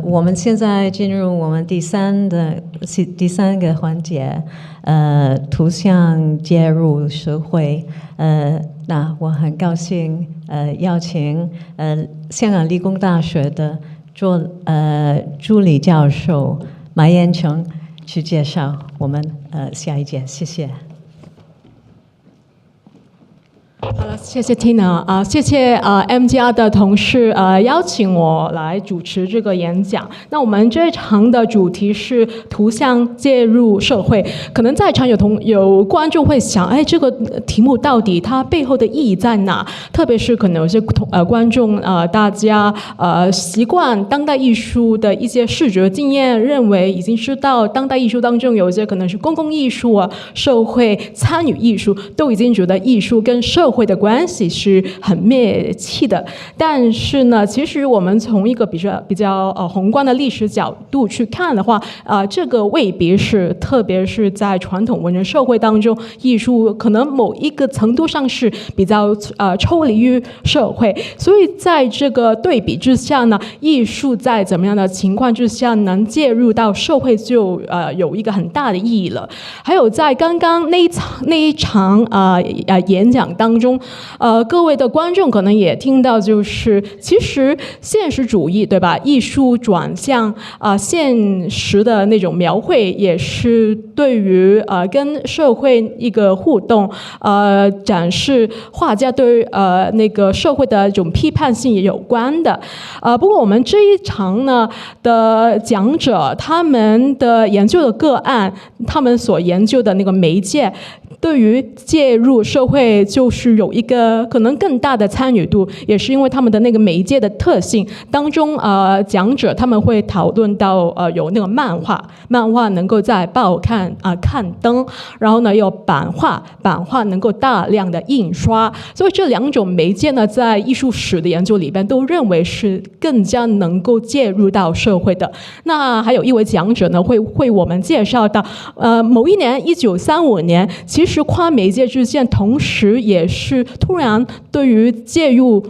我们现在进入我们第三个环节，图像介入社会。那我很高兴邀请香港理工大学的助理教授马彦琼去介绍我们下一节，谢谢。好了，谢谢 Tina 谢谢MGR 的同事邀请我来主持这个演讲。那我们这一场的主题是图像介入社会。可能在场有观众会想，哎，这个题目到底它背后的意义在哪？特别是可能有些观众大家习惯当代艺术的一些视觉经验，认为已经知道当代艺术当中有一些可能是公共艺术社会参与艺术，都已经觉得艺术跟社会的关系是很密切的。但是呢，其实我们从一个比较宏观的历史角度去看的话，这个未必是，特别是在传统文人社会当中，艺术可能某一个程度上是比较抽离于社会。所以在这个对比之下呢，艺术在怎么样的情况之下能介入到社会，就有一个很大的意义了。还有在刚刚那一场演讲当中，各位的观众可能也听到，就是其实现实主义，对吧？艺术转向现实的那种描绘，也是对于跟社会一个互动，展示画家对那个社会的一种批判性也有关的。不过我们这一场呢的讲者，他们的研究的个案，他们所研究的那个媒介，对于介入社会就是有一个可能更大的参与度，也是因为他们的那个媒介的特性当中，讲者他们会讨论到有那个漫画能够在报刊刊登，然后呢有版画能够大量的印刷，所以这两种媒介呢，在艺术史的研究里边都认为是更加能够介入到社会的。那还有一位讲者呢，会我们介绍到，某一年1935年，其实跨媒介之间同时也是突然对于介入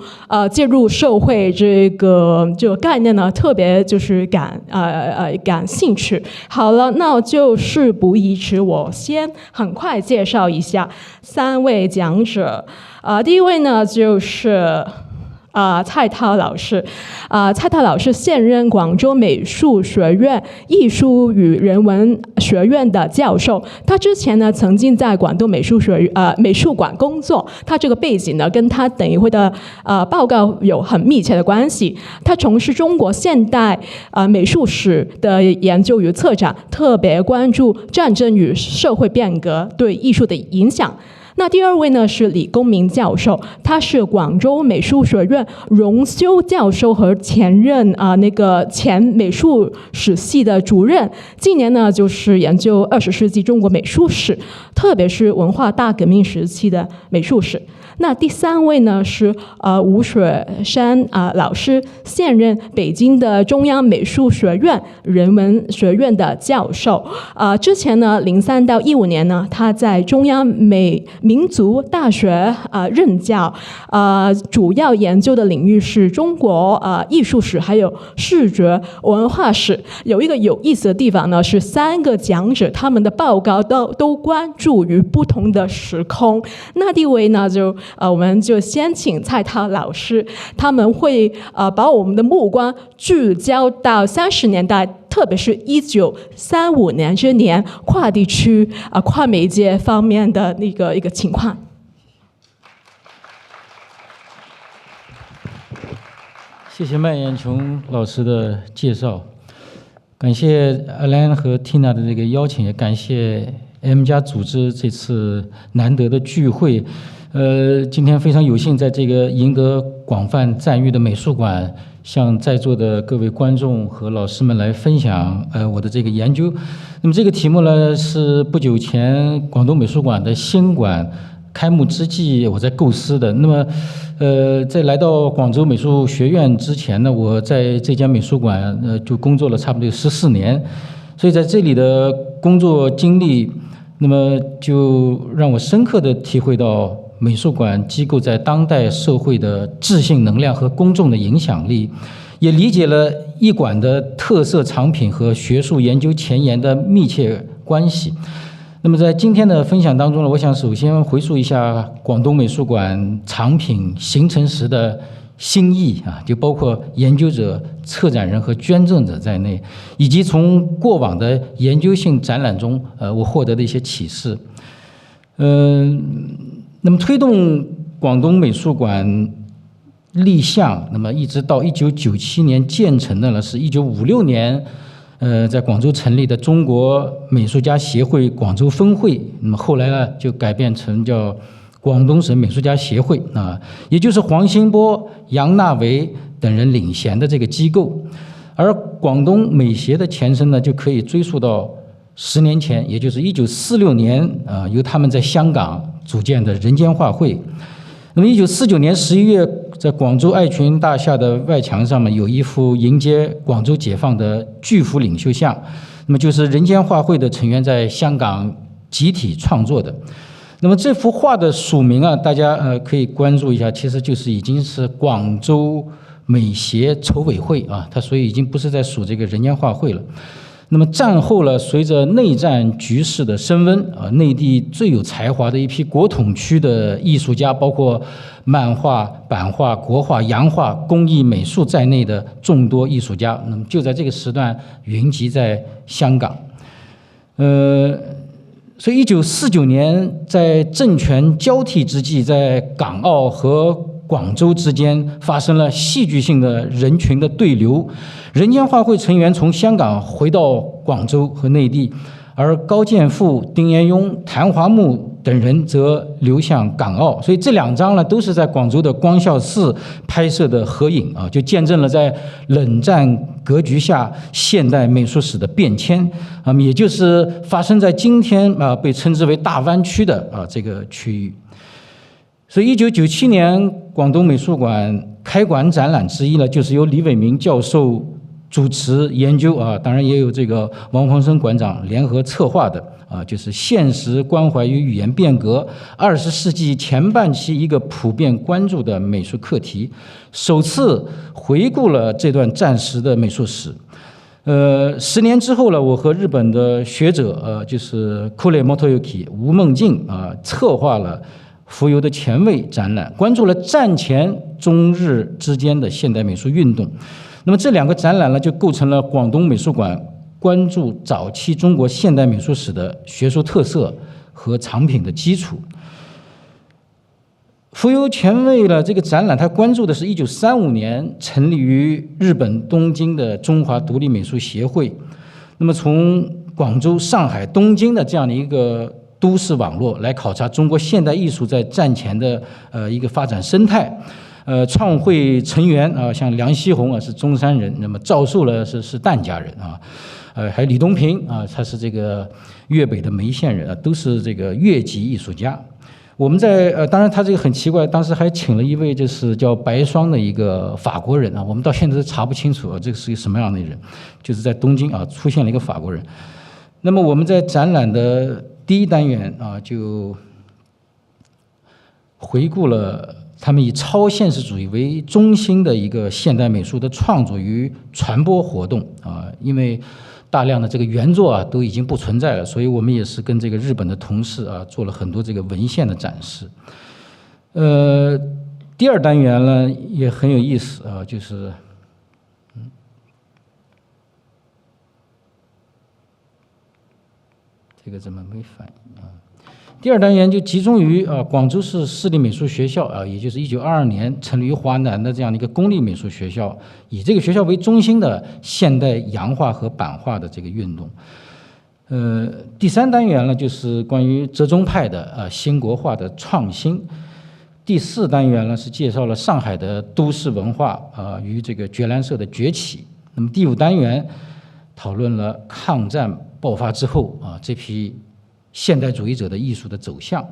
社会这个概念呢，特别就是感兴趣。好了，那就事不宜迟，我先很快介绍一下三位讲者。第一位呢就是蔡涛老师，蔡涛老师现任广州美术学院艺术与人文学院的教授。他之前呢曾经在广东美术馆工作，他这个背景呢跟他等一会的报告有很密切的关系。他从事中国现代美术史的研究与策展，特别关注战争与社会变革对艺术的影响。那第二位呢是李公明教授，他是广州美术学院荣休教授和前任前美术史系的主任。近年呢就是研究20世纪中国美术史，特别是文化大革命时期的美术史。那第三位呢是吴雪山老师，现任北京的中央美术学院人文学院的教授。之前呢03到15年呢，他在中央民族大学任教，主要研究的领域是中国艺术史还有视觉文化史。有一个有意思的地方呢，是三个讲者他们的报告都关注于不同的时空。那第一位呢我们就先请蔡涛老师，他们会把我们的目光聚焦到30年代，特别是1935年这年跨地区跨媒介方面的一个情况。谢谢麦彦琼老师的介绍，感谢阿兰和 Tina 的这个邀请，也感谢 M+ 组织这次难得的聚会。今天非常有幸在这个赢得广泛赞誉的美术馆，向在座的各位观众和老师们来分享我的这个研究。那么这个题目呢，是不久前广东美术馆的新馆开幕之际我在构思的。那么在来到广州美术学院之前呢，我在这家美术馆就工作了差不多14年，所以在这里的工作经历，那么就让我深刻地体会到美术馆机构在当代社会的质性能量和公众的影响力，也理解了艺馆的特色藏品和学术研究前沿的密切关系。那么在今天的分享当中呢，我想首先回溯一下广东美术馆藏品形成时的心意啊，就包括研究者、策展人和捐赠者在内，以及从过往的研究性展览中，我获得的一些启示。那么推动广东美术馆立项，那么一直到1997年建成的呢，是1956年。在广州成立的中国美术家协会广州分会，那么后来呢就改变成叫广东省美术家协会啊，也就是黄兴波、杨纳维等人领衔的这个机构。而广东美协的前身呢，就可以追溯到10年前，也就是1946年啊，由他们在香港组建的人间画会。那么1949年11月，在广州爱群大厦的外墙上面有一幅迎接广州解放的巨幅领袖像，那么就是人间画会的成员在香港集体创作的。那么这幅画的署名啊，大家可以关注一下，其实就是已经是广州美协筹委会啊，它所以已经不是在属这个人间画会了。那么战后呢，随着内战局势的升温啊，内地最有才华的一批国统区的艺术家，包括漫画、版画、国画、洋画、工艺美术在内的众多艺术家，那么就在这个时段云集在香港。所以1949年在政权交替之际，在港澳和广州之间发生了戏剧性的人群的对流，人间画会成员从香港回到广州和内地，而高剑父、丁延庸、谭华木等人则流向港澳。所以这2张呢，都是在广州的光孝寺拍摄的合影啊，就见证了在冷战格局下现代美术史的变迁啊，也就是发生在今天啊被称之为大湾区的啊这个区域。所以1997年广东美术馆开馆展览之一呢，就是由李伟民教授主持研究啊，当然也有这个王煌生馆长联合策划的啊，就是现实关怀与语言变革，20世纪前半期一个普遍关注的美术课题，首次回顾了这段战时的美术史。10年之后呢，我和日本的学者就是库雷莫托尤基吴梦静啊，策划了浮游的前卫展览，关注了战前中日之间的现代美术运动。那么这2个展览呢，就构成了广东美术馆关注早期中国现代美术史的学术特色和藏品的基础。浮游前卫的这个展览，它关注的是1935年成立于日本东京的中华独立美术协会。那么从广州、上海、东京的这样的一个都市网络来考察中国现代艺术在战前的一个发展生态。创会成员啊，像梁锡宏啊是中山人，那么赵寿呢是疍家人啊，还有李东平啊，他是这个粤北的梅县人啊，都是这个粤籍艺术家。我们在当然他这个很奇怪，当时还请了一位就是叫白霜的一个法国人啊，我们到现在都查不清楚这个是一个什么样的人，就是在东京啊出现了一个法国人。那么我们在展览的第1单元啊，就回顾了他们以超现实主义为中心的一个现代美术的创作与传播活动啊，因为大量的这个原作啊都已经不存在了，所以我们也是跟这个日本的同事啊做了很多这个文献的展示。第2单元呢也很有意思啊，就是这个怎么没反应啊？第2单元就集中于广州市市立美术学校啊，也就是1922年成立于华南的这样的一个公立美术学校，以这个学校为中心的现代洋画和版画的这个运动。第3单元呢，就是关于折中派的新国画的创新。第4单元呢是介绍了上海的都市文化与这个觉兰社的崛起。那么第5单元讨论了抗战爆发之后这批现代主义者的艺术的走向。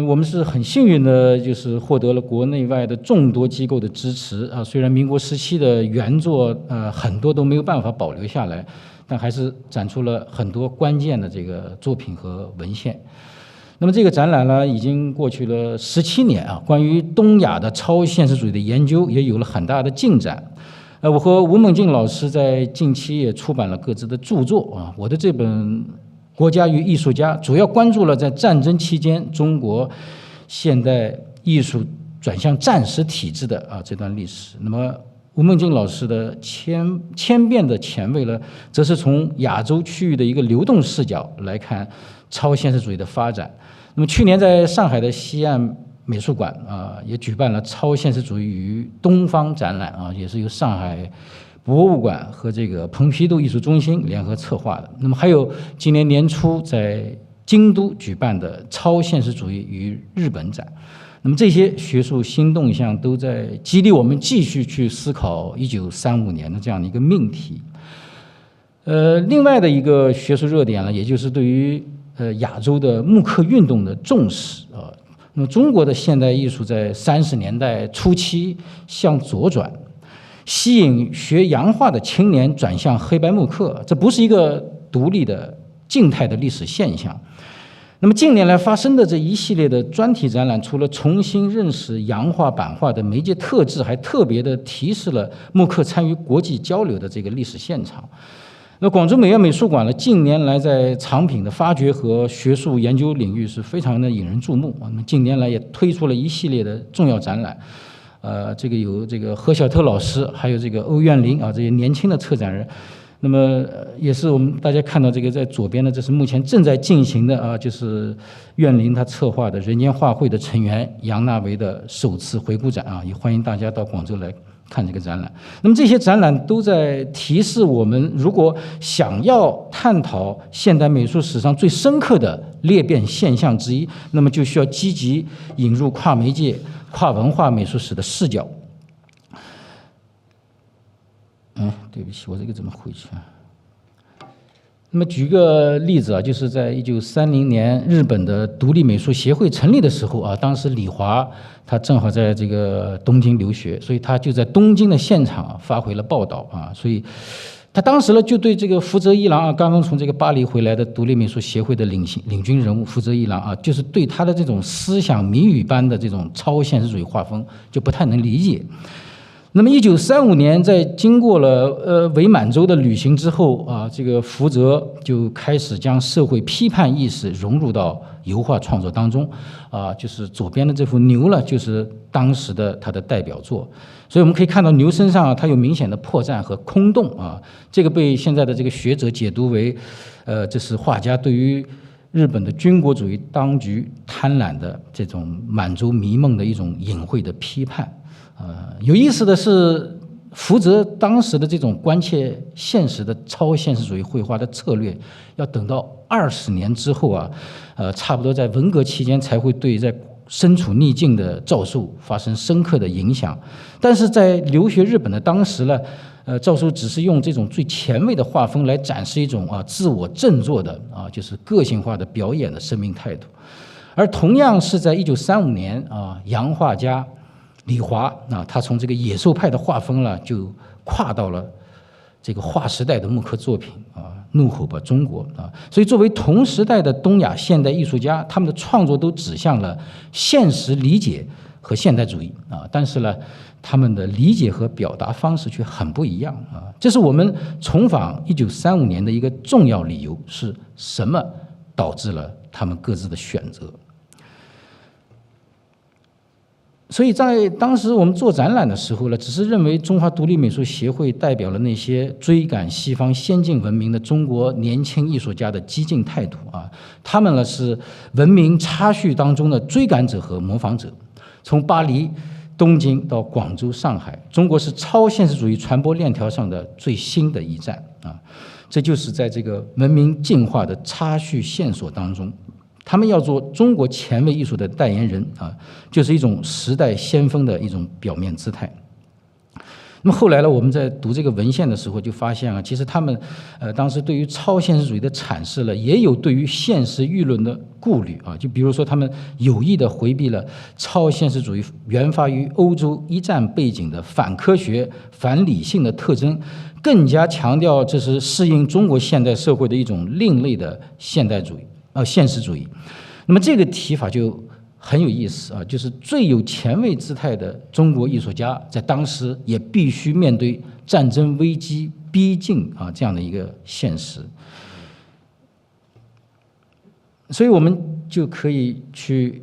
我们是很幸运的，就是获得了国内外的众多机构的支持啊。虽然民国时期的原作很多都没有办法保留下来，但还是展出了很多关键的这个作品和文献。那么这个展览呢，已经过去了17年啊，关于东亚的超现实主义的研究也有了很大的进展。我和吴孟敬老师在近期也出版了各自的著作啊。我的这本《国家与艺术家》主要关注了在战争期间中国现代艺术转向战时体制的这段历史。那么吴孟敬老师的千变的前卫呢，则是从亚洲区域的一个流动视角来看超现实主义的发展。那么去年在上海的西岸美术馆也举办了超现实主义与东方展览也是由上海博物馆和这个蓬皮杜艺术中心联合策划的。那么还有今年年初在京都举办的超现实主义与日本展。那么这些学术新动向都在激励我们继续去思考1935年的这样的一个命题。另外的一个学术热点呢，也就是对于亚洲的木刻运动的重视那么中国的现代艺术在30年代初期向左转，吸引学洋画的青年转向黑白木刻，这不是一个独立的静态的历史现象。那么近年来发生的这一系列的专题展览，除了重新认识洋画版画的媒介特质，还特别的提示了木刻参与国际交流的这个历史现场。那广州美院美术馆呢，近年来在藏品的发掘和学术研究领域是非常的引人注目。那么近年来也推出了一系列的重要展览，这个有这个何小特老师，还有这个欧苑林这些年轻的策展人。那么也是我们大家看到这个在左边的，这是目前正在进行的就是苑林他策划的人间画会的成员杨纳维的首次回顾展也欢迎大家到广州来看这个展览。那么这些展览都在提示我们，如果想要探讨现代美术史上最深刻的裂变现象之一，那么就需要积极引入跨媒介、跨文化美术史的视角。对不起，我这个怎么回去啊？那么举个例子就是在1930年日本的独立美术协会成立的时候当时李华他正好在这个东京留学，所以他就在东京的现场发回了报道所以他当时呢就对这个福泽一郎刚刚从这个巴黎回来的独立美术协会的领军人物福泽一郎就是对他的这种思想谜语般的这种超现实主义画风就不太能理解。那么1935年，在经过了伪满洲的旅行之后这个福泽就开始将社会批判意识融入到油画创作当中就是左边的这幅牛呢，就是当时的他的代表作。所以我们可以看到牛身上它有明显的破绽和空洞这个被现在的这个学者解读为这是画家对于日本的军国主义当局贪婪的这种满洲迷梦的一种隐晦的批判。有意思的是，福泽当时的这种关切现实的超现实主义绘画的策略，要等到20年之后差不多在文革期间才会对在身处逆境的赵寿发生深刻的影响。但是在留学日本的当时呢，赵寿只是用这种最前卫的画风来展示一种自我振作的就是个性化的表演的生命态度。而同样是在1935年洋画家李华他从这个野兽派的画风呢，就跨到了这个划时代的木刻作品怒吼吧中国所以作为同时代的东亚现代艺术家，他们的创作都指向了现实理解和现代主义但是呢，他们的理解和表达方式却很不一样这是我们重访1935年的一个重要理由，是什么导致了他们各自的选择？所以在当时我们做展览的时候呢，只是认为中华独立美术协会代表了那些追赶西方先进文明的中国年轻艺术家的激进态度他们呢是文明差序当中的追赶者和模仿者。从巴黎、东京到广州、上海，中国是超现实主义传播链条上的最新的一站这就是在这个文明进化的差序线索当中，他们要做中国前卫艺术的代言人就是一种时代先锋的一种表面姿态。那么后来呢，我们在读这个文献的时候就发现其实他们当时对于超现实主义的阐释呢，也有对于现实舆论的顾虑就比如说他们有意的回避了超现实主义原发于欧洲一战背景的反科学、反理性的特征，更加强调这是适应中国现代社会的一种另类的现实主义。那么这个提法就很有意思啊，就是最有前卫姿态的中国艺术家，在当时也必须面对战争危机逼近啊这样的一个现实。所以我们就可以去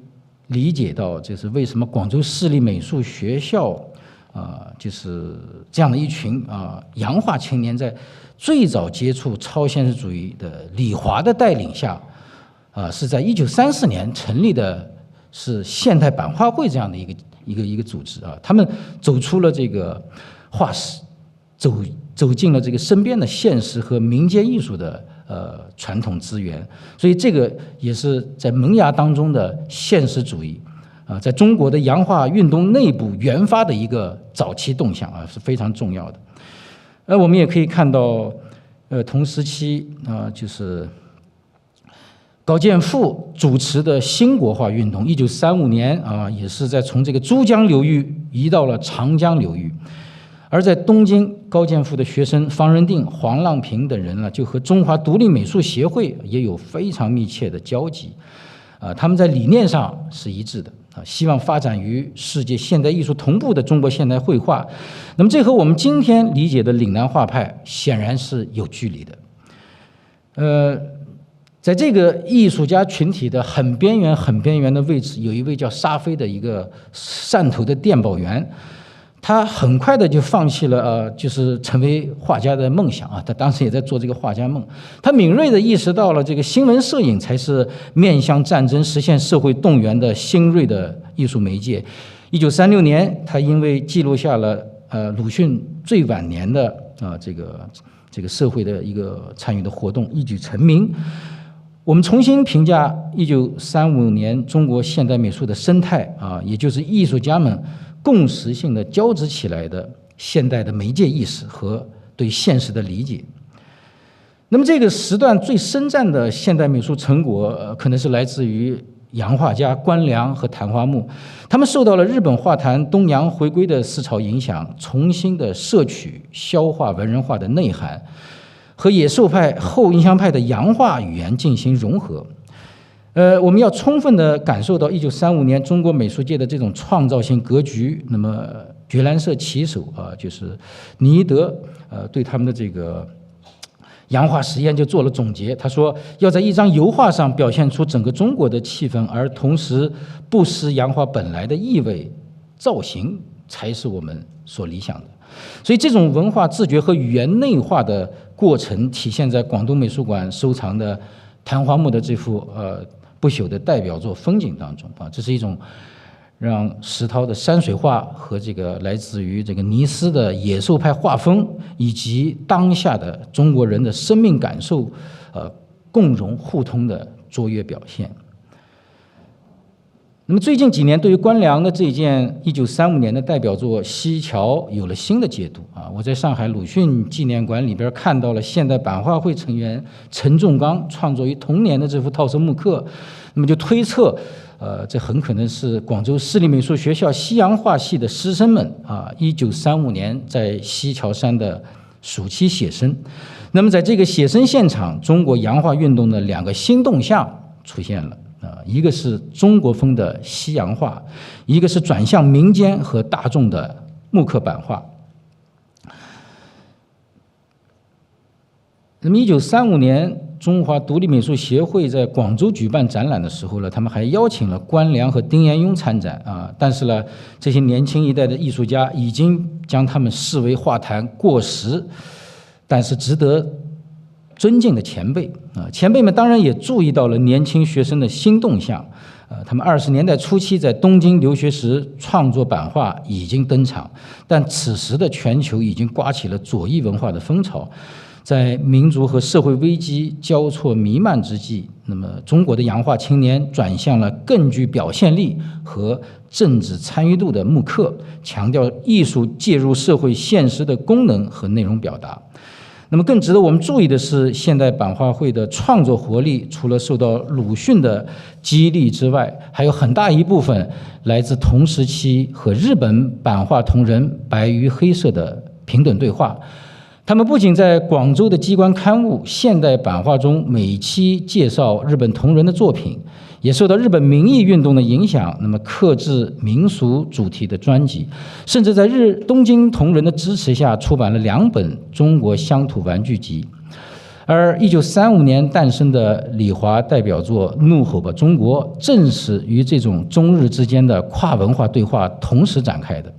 理解到，就是为什么广州市立美术学校就是这样的一群洋画青年，在最早接触超现实主义的李华的带领下，是在1934年成立的是现代版画会这样的一个组织啊，他们走出了这个画室，走进了这个身边的现实和民间艺术的传统资源，所以这个也是在萌芽当中的现实主义在中国的洋画运动内部原发的一个早期动向是非常重要的。我们也可以看到，同时期就是高剑父主持的新国画运动，1935年也是在从这个珠江流域移到了长江流域。而在东京，高剑父的学生方仁定、黄浪平等人呢，就和中华独立美术协会也有非常密切的交集。他们在理念上是一致的希望发展与世界现代艺术同步的中国现代绘画。那么这和我们今天理解的岭南画派显然是有距离的。在这个艺术家群体的很边缘的位置，有一位叫沙飞的一个汕头的电报员。他很快的就放弃了就是成为画家的梦想他当时也在做这个画家梦。他敏锐的意识到了这个新闻摄影才是面向战争实现社会动员的新锐的艺术媒介。1936年，他因为记录下了鲁迅最晚年的这个社会的一个参与的活动，一举成名。我们重新评价1935年中国现代美术的生态也就是艺术家们共识性的交织起来的现代的媒介意识和对现实的理解。那么这个时段最深湛的现代美术成果可能是来自于洋画家关良和谭花木，他们受到了日本画坛东洋回归的思潮影响，重新的摄取消化文人画的内涵，和野兽派后印象派的洋画语言进行融合。我们要充分地感受到1935年中国美术界的这种创造性格局。那么觉兰社旗手就是尼德对他们的这个洋画实验就做了总结。他说，要在一张油画上表现出整个中国的气氛，而同时不失洋画本来的意味，造型才是我们所理想的。所以这种文化自觉和语言内化的过程体现在广东美术馆收藏的谭花木的这幅不朽的代表作《风景》当中这是一种让石涛的山水画和这个来自于这个尼斯的野兽派画风，以及当下的中国人的生命感受共融互通的卓越表现。那么最近几年，对于关良的这件1935年的代表作《西桥》有了新的解读我在上海鲁迅纪念馆里边看到了现代版画会成员陈仲刚创作于同年的这幅套色木刻，那么就推测这很可能是广州市立美术学校西洋画系的师生们1935年在西桥山的暑期写生。那么在这个写生现场，中国洋画运动的两个新动向出现了一个是中国风的西洋画，一个是转向民间和大众的木刻版画。那么1935年中华独立美术协会在广州举办展览的时候呢，他们还邀请了关良和丁延庸参展但是呢，这些年轻一代的艺术家已经将他们视为画坛过时但是值得尊敬的前辈前辈们当然也注意到了年轻学生的新动向他们20年代初期在东京留学时创作版画已经登场，但此时的全球已经刮起了左翼文化的风潮。在民族和社会危机交错弥漫之际，那么中国的洋画青年转向了更具表现力和政治参与度的木刻，强调艺术介入社会现实的功能和内容表达。那么更值得我们注意的是，现代版画会的创作活力除了受到鲁迅的激励之外，还有很大一部分来自同时期和日本版画同人白鱼黑社的平等对话。他们不仅在广州的机关刊物《现代版画》中每期介绍日本同人的作品，也受到日本民艺运动的影响，那么刻制民俗主题的专辑，甚至在东京同人的支持下，出版了2本中国乡土玩具集。而1935年诞生的李华代表作《怒吼吧中国》，正是与这种中日之间的跨文化对话同时展开的。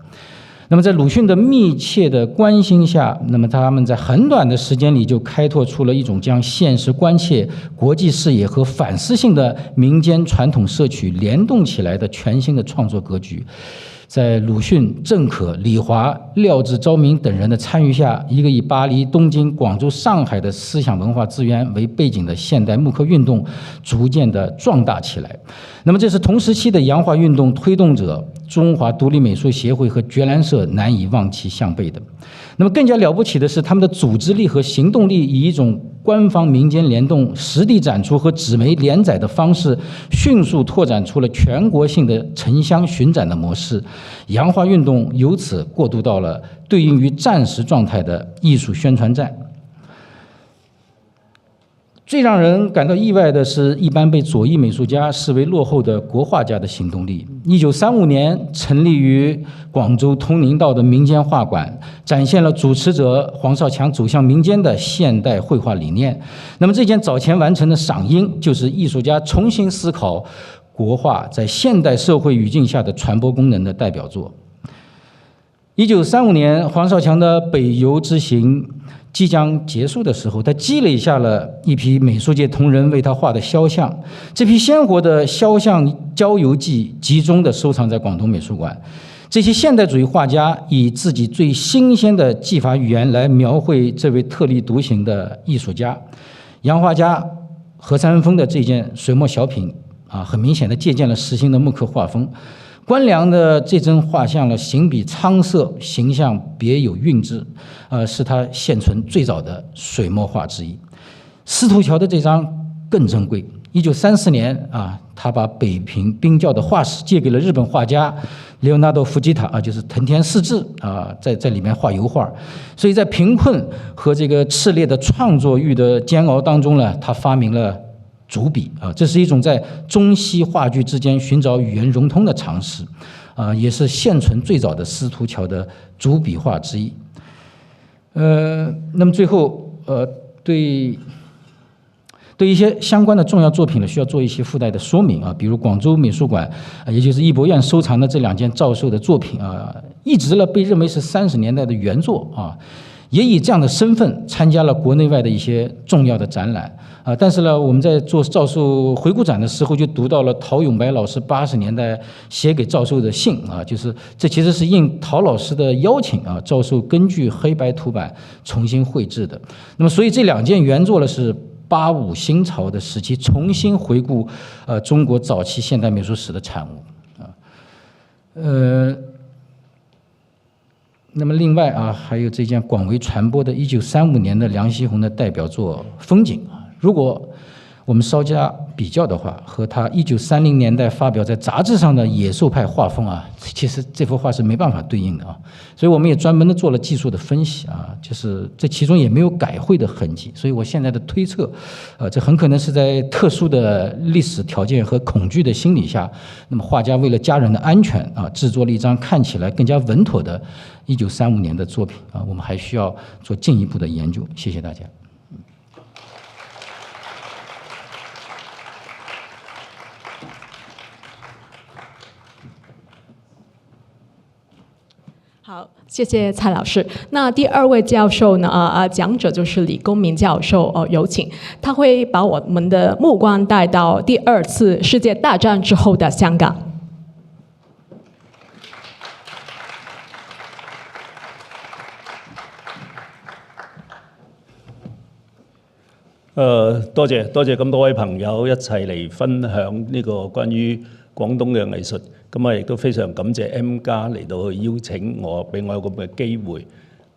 那么在鲁迅的密切的关心下，那么他们在很短的时间里就开拓出了一种将现实关切、国际视野和反思性的民间传统社曲联动起来的全新的创作格局。在鲁迅、郑可、李华、廖志昭明等人的参与下，一个以巴黎、东京、广州、上海的思想文化资源为背景的现代木刻运动逐渐的壮大起来。那么这是同时期的洋画运动推动者中华独立美术协会和觉兰社难以望其项背的。那么更加了不起的是，他们的组织力和行动力以一种官方民间联动、实地展出和纸媒连载的方式，迅速拓展出了全国性的城乡巡展的模式。洋画运动由此过渡到了对应于战时状态的艺术宣传战。最让人感到意外的是，一般被左翼美术家视为落后的国画家的行动力。1935年成立于广州通宁道的民间画馆，展现了主持者黄少强走向民间的现代绘画理念。那么这件早前完成的赏樱，就是艺术家重新思考国画在现代社会语境下的传播功能的代表作。1935年，黄少强的北游之行即将结束的时候，他积累下了一批美术界同仁为他画的肖像。这批鲜活的肖像郊游记集中的收藏在广东美术馆。这些现代主义画家以自己最新鲜的技法语言来描绘这位特立独行的艺术家。洋画家何三丰的这件水墨小品很明显的借鉴了时兴的木刻画风。关良的这帧画像了行笔苍色，形象别有韵致，是他现存最早的水墨画之一。司徒桥的这张更珍贵。1934年他把北平冰窖的画室借给了日本画家列奥纳多·福吉塔就是藤田四治在里面画油画。所以在贫困和这个炽烈的创作欲的煎熬当中呢，他发明了主笔这是一种在中西话剧之间寻找语言融通的尝试也是现存最早的司徒桥的主笔画之一。那么最后对一些相关的重要作品呢，需要做一些附带的说明比如广州美术馆也就是艺博院收藏的这2件赵寿的作品一直呢被认为是30年代的原作也以这样的身份参加了国内外的一些重要的展览但是呢，我们在做赵寿回顾展的时候，就读到了陶永白老师80年代写给赵寿的信就是这其实是应陶老师的邀请赵寿根据黑白图版重新绘制的。那么，所以这2件原作呢是85新潮的时期重新回顾中国早期现代美术史的产物那么另外还有这件广为传播的1935年的梁锡鸿的代表作《风景》如果我们稍加比较的话，和他1930年代发表在杂志上的野兽派画风其实这幅画是没办法对应的所以我们也专门的做了技术的分析就是这其中也没有改绘的痕迹，所以我现在的推测这很可能是在特殊的历史条件和恐惧的心理下，那么画家为了家人的安全制作了一张看起来更加稳妥的1935年的作品我们还需要做进一步的研究。谢谢大家。好，谢谢蔡老师。那第2位教授呢？讲者就是李公明教授有请，他会把我们的目光带到第2次世界大战之后的香港。多謝咁多位朋友一齊嚟分享呢個關於廣東嘅藝術，咁亦都非常感謝 M+ 嚟到去邀請我，俾我有咁嘅機會。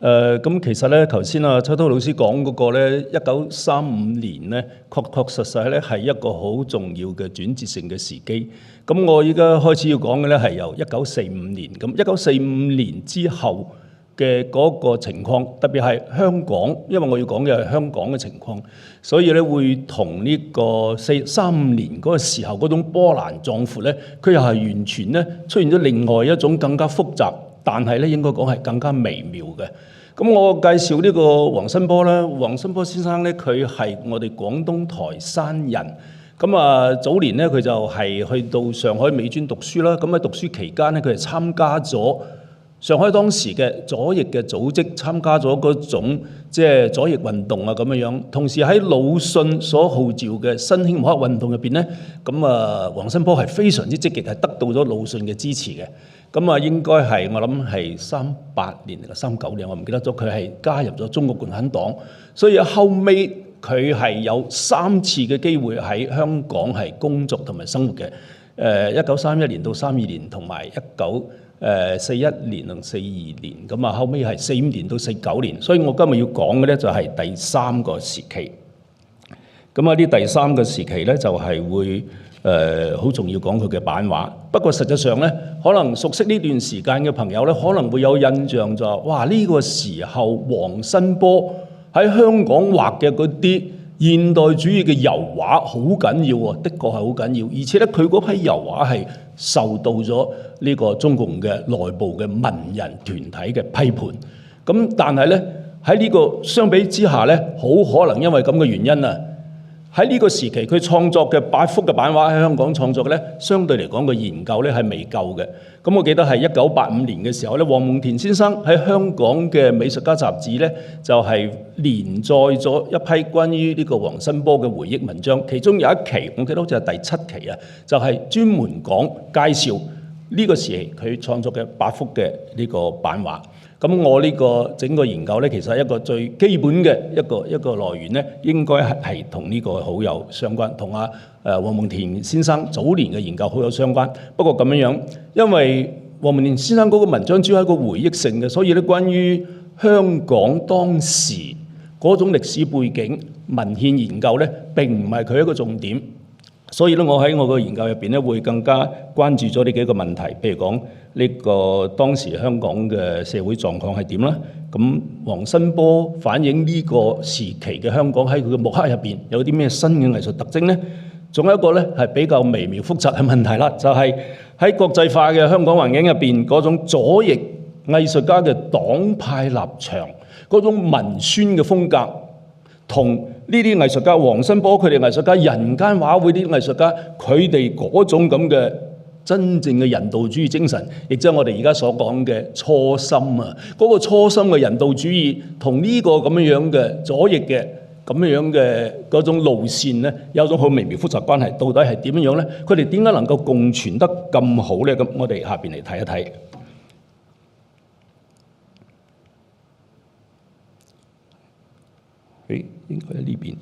咁其實咧，頭先秋濤老師講嗰個咧，1935年咧，確實咧係一個好重要嘅轉折性嘅時機。咁我依家開始要講嘅咧係由1945年，咁1945年之後嘅嗰個情況，特別係香港，因為我要講嘅係香港嘅情況，所以咧會同呢個3年嗰個時候嗰種波瀾壯闊咧，佢又係完全咧出現咗另外一種更加複雜，但係咧應該講係更加微妙嘅。咁我介紹呢個黃新波啦，黃新波先生咧，佢係我哋廣東台山人。咁啊，早年咧佢就係去到上海美專讀書啦。咁喺讀書期間咧，佢係參加咗上海當時嘅左翼嘅組織，參加咗嗰種即係左翼運動啊咁樣。同時喺魯迅所號召嘅新興毛克運動入邊咧，咁啊黃新波係非常之積極，係得到咗魯迅嘅支持嘅。咁啊，應該係我諗係38年定39年，我唔記得咗。佢係加入咗中國共產黨，所以後尾佢係有3次嘅機會喺香港係工作同埋生活嘅。1931年到32年，同埋1941年同42年。咁啊，後尾係45年到49年。所以我今日要講嘅咧就係第3個時期。咁啊，呢第3個時期咧就係會好重要講佢嘅版畫。不過實際上咧，可能熟悉呢段時間嘅朋友咧，可能會有印象就話：哇！呢個時候黃新波喺香港畫嘅嗰啲現代主義嘅油畫好緊要喎，的確係好緊要。而且咧，佢嗰批油畫係受到咗呢個中共嘅內部嘅文人團體嘅批判。咁但係咧，喺呢個相比之下咧，好可能因為咁嘅原因啊，喺呢個時期佢創作嘅8幅嘅版畫喺香港創作嘅咧，相對嚟講個研究咧係未夠嘅。咁我記得係1985年嘅時候咧，黃蒙田先生喺香港嘅美術家雜誌咧就係連載咗一批關於呢個黃新波嘅回憶文章，其中有一期我記得好似係第7期啊，就係專門講介紹呢個時期佢創作嘅8幅嘅呢個版畫。咁我呢個整個研究咧，其實係一個最基本嘅一個來源咧，應該係同呢個好有相關，同黃蒙田先生早年嘅研究好有相關。不過咁樣，因為黃蒙田先生嗰個文章主要係一個回憶性嘅，所以咧關於香港當時嗰種歷史背景文獻研究咧，並唔係佢一個重點。所以咧，我喺我個研究入邊咧，會更加關注咗呢幾個問題，譬如講呢個當時香港嘅社會狀況係點啦。咁黃新波反映呢個時期嘅香港喺佢嘅木刻入邊有啲咩新嘅藝術特徵咧？仲有一個咧係比較微妙複雜嘅問題啦，就係喺國際化嘅香港環境入邊嗰種左翼藝術家嘅黨派立場，嗰種文宣嘅風格，同呢啲藝術家黃新波佢哋藝術家、人間畫會啲藝術家，佢哋嗰種咁嘅真正嘅人道主義精神，亦即係我哋而家所講嘅初心啊！嗰個初心嘅人道主義，同呢個咁樣嘅左翼嘅咁樣嘅嗰種路線咧，有種好微妙複雜關係。到底係點樣咧？佢哋點解能夠共存得咁好咧？咁我哋下邊嚟睇一睇。應該喺呢邊，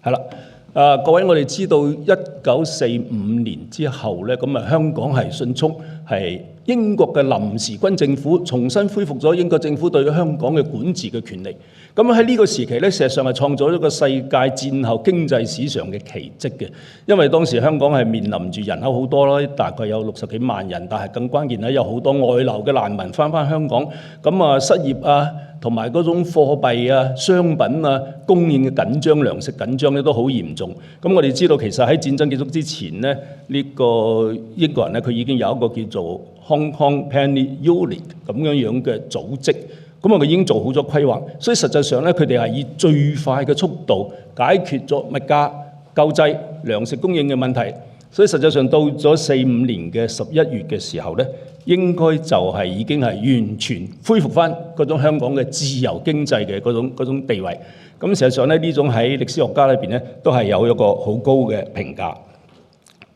係啦。各位，我哋知道1945年之後咧，咁香港係迅速係英國嘅臨時軍政府重新恢復咗英國政府對香港嘅管治嘅權力。咁喺呢個時期咧，事實上係創造咗一個世界戰後經濟史上嘅奇蹟嘅。因為當時香港係面臨住人口好多啦，大概有60幾萬人，但係更關鍵咧，有好多外流嘅難民翻香港，咁失業啊，同埋嗰種貨幣啊、商品啊供應嘅緊張、糧食緊張咧都好嚴重。咁我哋知道其實喺戰爭結束之前咧，呢個英國人咧佢已經有一個叫做 Hong Kong Penny Unit 咁樣嘅組織。咁佢已經做好咗規劃，所以實際上咧，佢哋係以最快嘅速度解決咗物價、救濟、糧食供應嘅問題。所以實際上到咗45年嘅11月嘅時候咧，應該就係已經係完全恢復翻嗰種香港嘅自由經濟嘅嗰種地位。咁事實上咧，呢種喺歷史學家裏邊咧，都係有一個好高嘅評價。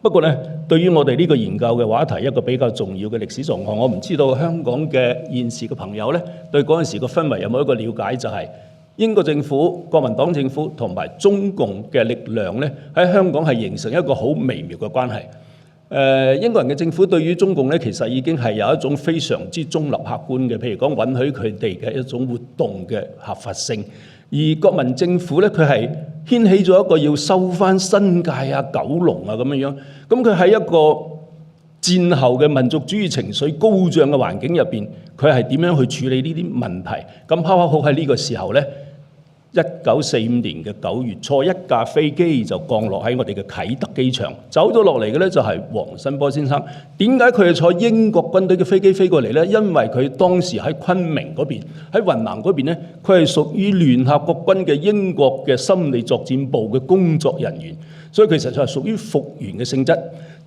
不過咧，對於我哋呢個研究嘅話題，一個比較重要嘅歷史狀況，我唔知道香港嘅現時嘅朋友咧，對嗰陣時個氛圍有冇一個了解？就係英國政府、國民黨政府同埋中共嘅力量咧，喺香港係形成一個好微妙嘅關係。英國人嘅政府對於中共咧，其實已經係有一種非常之中立客觀嘅，譬如講允許佢哋嘅一種活動嘅合法性。而國民政府咧，佢係掀起咗一個要收翻新界啊、九龍啊咁樣。咁佢喺一個戰後嘅民族主義情緒高漲嘅環境入邊，佢係點樣去處理呢啲問題？咁恰恰好喺呢個時候呢，1945年嘅9月初，一架飛機就降落喺我哋嘅啟德機場，走咗落嚟嘅呢，就係黃新波先生。點解佢係坐英國軍隊嘅飛機飛過嚟呢？因為佢當時喺昆明嗰邊，喺雲南嗰邊呢，佢係屬於聯合國軍嘅英國嘅心理作戰部嘅工作人員，所以佢實在係屬於復員嘅性質。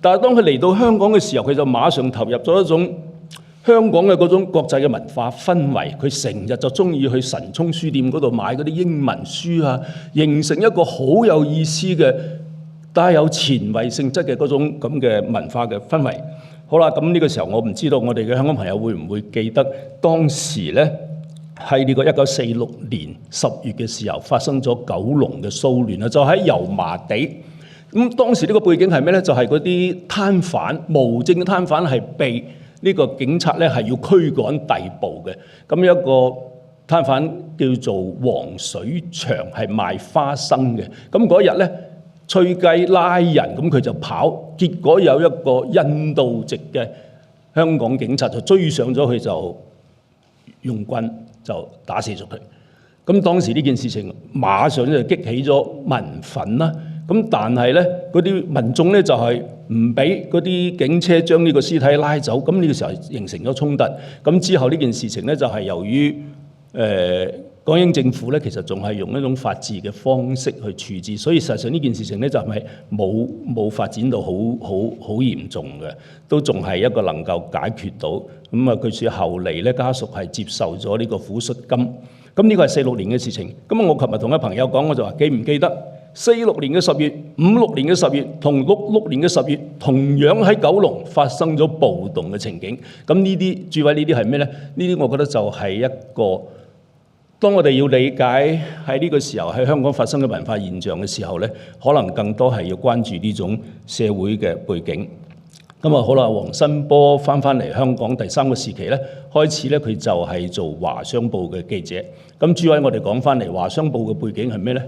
但係當佢嚟到香港嘅時候，佢就馬上投入咗一種香港嘅嗰種國際嘅文化氛圍，佢成日就中意去神聰書店嗰度買嗰啲英文書啊，形成一個好有意思嘅帶有前衛性質嘅嗰種咁嘅文化嘅氛圍。好啦，咁呢個時候我唔知道我哋嘅香港朋友會唔會記得當時呢喺呢個1946年10月嘅時候發生咗九龍嘅騷亂啊，就喺油麻地。咁當時呢個背景係咩呢？就係嗰啲攤販，無證嘅攤販係被呢個警察咧係要驅趕逮捕嘅。咁有一個攤販叫做黃水祥，係賣花生嘅。咁嗰日咧吹雞拉人，咁佢就跑，結果有一個印度籍嘅香港警察就追上咗佢，就用棍就打死咗佢。咁當時呢件事情馬上就激起咗民憤啦。咁但係咧，嗰啲民眾咧就係唔俾嗰啲警車將呢個屍體拉走，咁呢個時候形成咗衝突。咁之後呢件事情咧就係由於港英政府咧其實仲係用一種法治嘅方式去處置，所以實際上呢件事情咧就係冇發展到好嚴重嘅，都仲係一個能夠解決到。咁啊，據說後嚟咧家屬係接受咗呢個撫恤金。咁呢個係46年嘅事情。咁我琴日同一朋友講，我就話記唔記得46年嘅10月、56年嘅10月同66年嘅10月，同樣喺九龍發生咗暴動嘅情景。咁呢啲諸位呢啲係咩呢？呢啲我覺得就係一個，當我哋要理解喺呢個時候喺香港發生嘅文化現象嘅時候呢，可能更多係要關注呢種社會嘅背景。咁啊好啦，黃新波翻嚟香港第3個時期咧，開始咧佢就係做華商報嘅記者。咁諸位我哋講翻嚟華商報嘅背景係咩咧？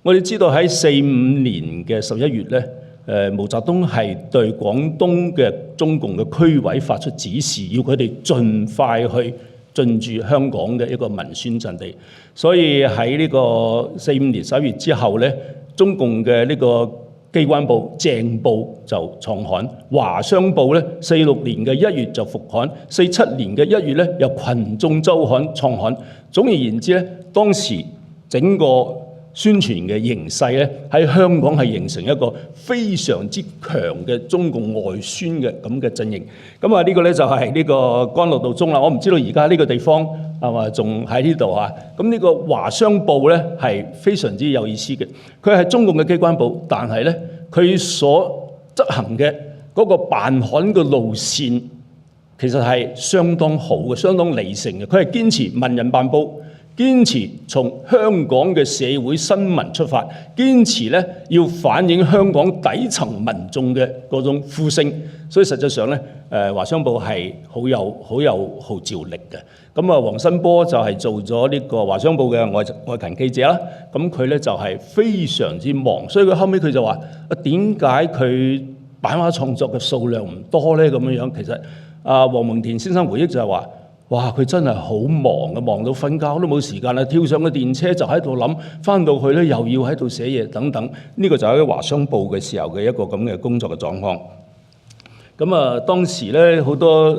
我哋知道喺45年嘅11月咧，毛澤東係對廣東嘅中共嘅區委發出指示，要佢哋盡快去進駐香港嘅一個文宣陣地。所以喺呢個45年11月之後咧，中共嘅呢個機關報鄭報就創刊，華商報咧46年嘅1月就復刊，47年嘅1月咧由群眾週刊創刊。總而言之咧，當時整個宣傳嘅形勢咧喺香港係形成一個非常之強嘅中共外宣嘅咁嘅陣營。咁啊呢個咧就係呢個干諾道中啦。我唔知道而家呢個地方係咪仲喺呢度啊？咁呢個華商報咧係非常之有意思嘅。佢係中共嘅機關報，但係咧佢所執行嘅嗰個辦刊嘅路線其實係相當好嘅，相當理性嘅。佢係堅持文人辦報，堅持從香港嘅社會新聞出發，堅持咧要反映香港底層民眾嘅嗰種呼聲。所以實際上咧，華商報係好有號召力嘅。咁啊，黃新波就係做咗呢個華商報嘅外勤記者啦。咁佢咧就係非常之忙，所以佢後尾佢就話：點解佢版畫創作嘅數量唔多咧？咁樣其實黃蒙田先生回憶就係話：哇！佢真係好忙啊，忙到瞓覺都冇時間啦，跳上個電車就喺度諗，翻到去咧又要喺度寫嘢等等。呢個就喺華商報嘅時候嘅一個咁嘅工作嘅狀況。咁啊，當時咧好多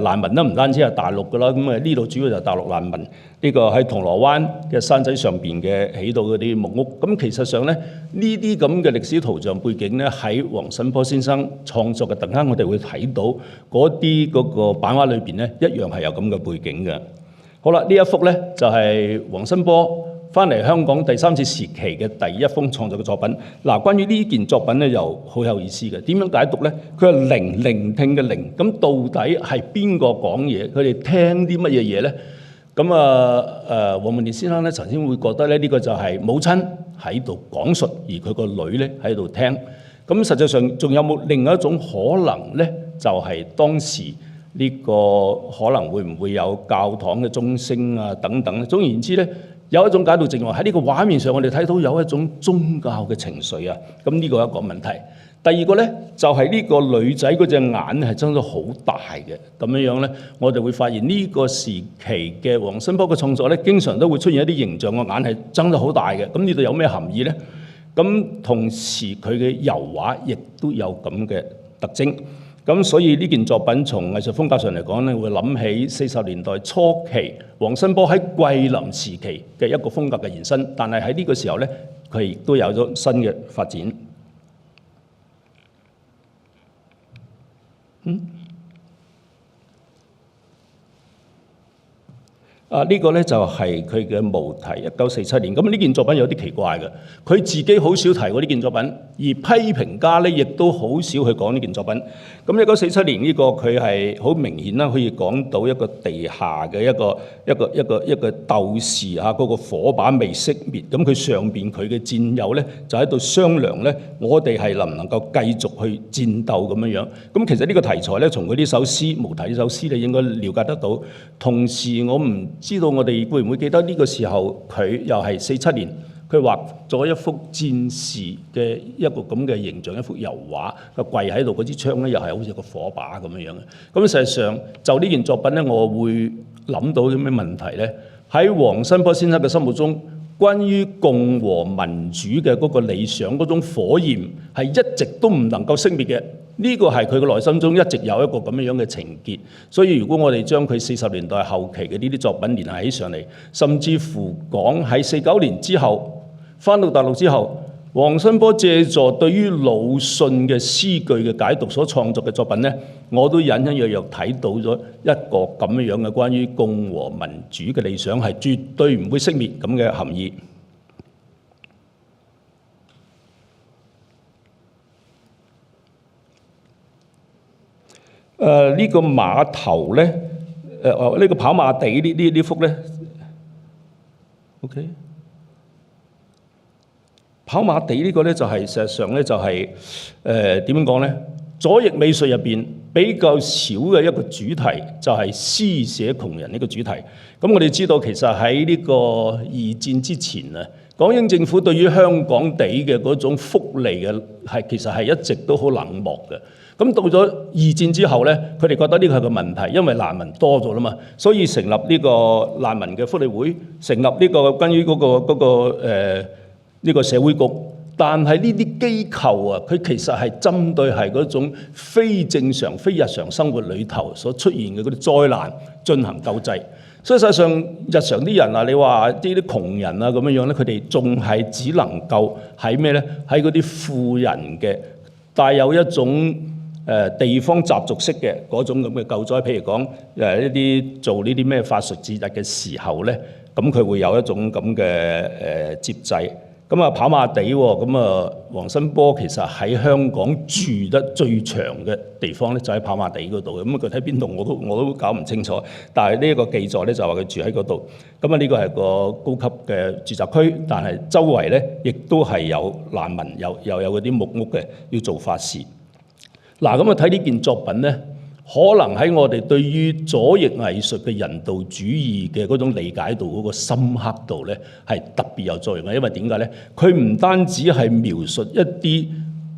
難民都唔單止係大陸噶啦，咁啊呢度主要就係大陸難民。呢個喺銅鑼灣嘅山仔上邊嘅起到嗰啲木屋。咁其實上咧呢啲咁嘅歷史圖像背景咧，喺黃新波先生創作嘅，突然間我哋會睇到嗰個版畫裏邊咧，一樣係有咁嘅背景嘅。好啦，呢一幅咧就係黃新波翻嚟香港第3次時期嘅第一封創作嘅作品。嗱，關於呢件作品咧，又好有意思嘅。點樣解讀咧？佢係聆聽嘅聆。咁到底係邊個講嘢？佢哋聽啲乜嘢嘢咧？咁黃蒙田先生咧曾經會覺得咧，呢個就係母親喺度講述，而佢個女咧喺度聽。咁實際上仲有冇另一種可能咧？就係當時呢個可能會唔會有教堂嘅鐘聲啊等等咧？總而言之咧，有一種解讀正話喺呢個畫面上，我哋睇到有一種宗教嘅情緒啊。咁呢個係一個問題。第二個咧就係呢個女仔嗰隻眼係睜咗好大嘅，咁樣咧，我哋會發現呢個時期嘅黃新波嘅創作咧，經常都會出現一啲形象個眼係睜得好大嘅。咁呢度有咩含義咧？咁同時佢嘅油畫亦都有咁嘅特徵。咁所以呢件作品從藝術風格上嚟講咧，會諗起40年代初期黃新波喺桂林時期嘅一個風格嘅延伸，但係喺呢個時候咧，佢亦都有咗新嘅發展。呢個咧就係佢嘅無題1947年。咁呢件作品有啲奇怪嘅，佢自己好少提過呢件作品，而批評家咧亦都好少去講呢件作品。咁1947年呢個佢係好明顯啦，可以講到一個地下嘅一個鬥士嚇，嗰個火把未熄滅。咁佢上邊佢嘅戰友咧就喺度商量咧，我哋係能唔能夠繼續去戰鬥咁樣樣。咁其實呢個題材咧，從佢呢首詩無題呢首詩你應該了解得到。同時我唔知道我哋會唔會記得呢個時候佢又係47年，佢畫咗一幅戰士嘅一個咁嘅形象，一幅油畫，佢跪喺度，嗰支槍咧又係好似個火把咁樣嘅。咁實際上就呢件作品咧，我會諗到啲咩問題咧？喺黃新波先生嘅心目中，關於共和民主嘅嗰個理想嗰種火焰係一直都唔能夠熄滅嘅。呢個係佢嘅內心中一直有一個咁樣嘅情結，所以如果我哋將佢40年代後期嘅呢啲作品聯繫起上嚟，甚至乎講喺49年之後返到大陸之後，黃新波借助對於魯迅嘅詩句嘅解讀所創作嘅作品呢，我都隱隱約約睇到咗一個咁樣嘅關於共和民主嘅理想係絕對唔會熄滅咁嘅含義。呢個碼頭咧，呢個跑馬地呢幅咧 ，OK， 跑馬地呢個咧就係事實上咧就係點樣講咧？左翼美術入邊比較少嘅一個主題就係施捨窮人呢個主題。咁我哋知道其實喺呢個二戰之前啊，港英政府對於香港地嘅嗰種福利嘅其實係一直都好冷漠嘅。咁到咗二戰之後咧，佢哋覺得呢個係個問題，因為難民多咗啦嘛，所以成立呢個難民嘅福利會，成立呢個關於呢個社會局。但係呢啲機構啊，佢其實係針對係嗰種非正常、非日常生活裏頭所出現嘅嗰啲災難進行救濟。所以實際上日常啲人啊，你話啲窮人啊咁樣樣咧，佢哋仲係只能夠喺咩咧？喺嗰啲富人嘅帶有一種地方習俗式嘅嗰種咁嘅救災，譬如講一啲做呢啲咩法術節日嘅時候咧，咁佢會有一種咁嘅接濟。咁啊跑馬地喎，咁啊黃新波其實喺香港住得最長嘅地方咧，就喺跑馬地嗰度。咁啊具體邊度我都搞唔清楚，但係呢一個記載咧就話佢住喺嗰度。咁啊呢個係個高級嘅住宅區，但係周圍咧亦都係有難民，又有嗰啲木屋嘅要做法事。嗱，咁啊睇呢件作品咧，可能喺我哋對於左翼藝術嘅人道主義嘅嗰種理解度嗰個深刻度咧，係特別有作用嘅。因為點解咧？佢唔單止係描述一啲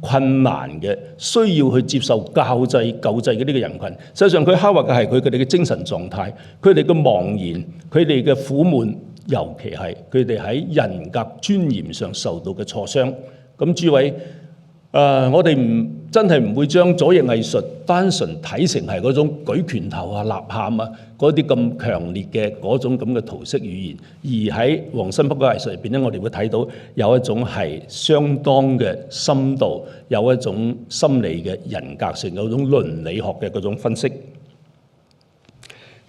困難嘅需要去接受救濟嘅呢個人群，實際上佢刻畫嘅係佢哋嘅精神狀態，佢哋嘅茫然，佢哋嘅苦悶，尤其係佢哋喺人格尊嚴上受到嘅挫傷。咁諸位，我哋真係唔會將左翼藝術單純睇成係嗰種舉拳頭啊、吶喊啊嗰啲咁強烈嘅嗰種咁嘅圖式語言，而喺黃新波嘅藝術入邊咧，我哋會睇到有一種係相當嘅深度，有一種心理嘅人格性，有一種倫理學嘅嗰種分析。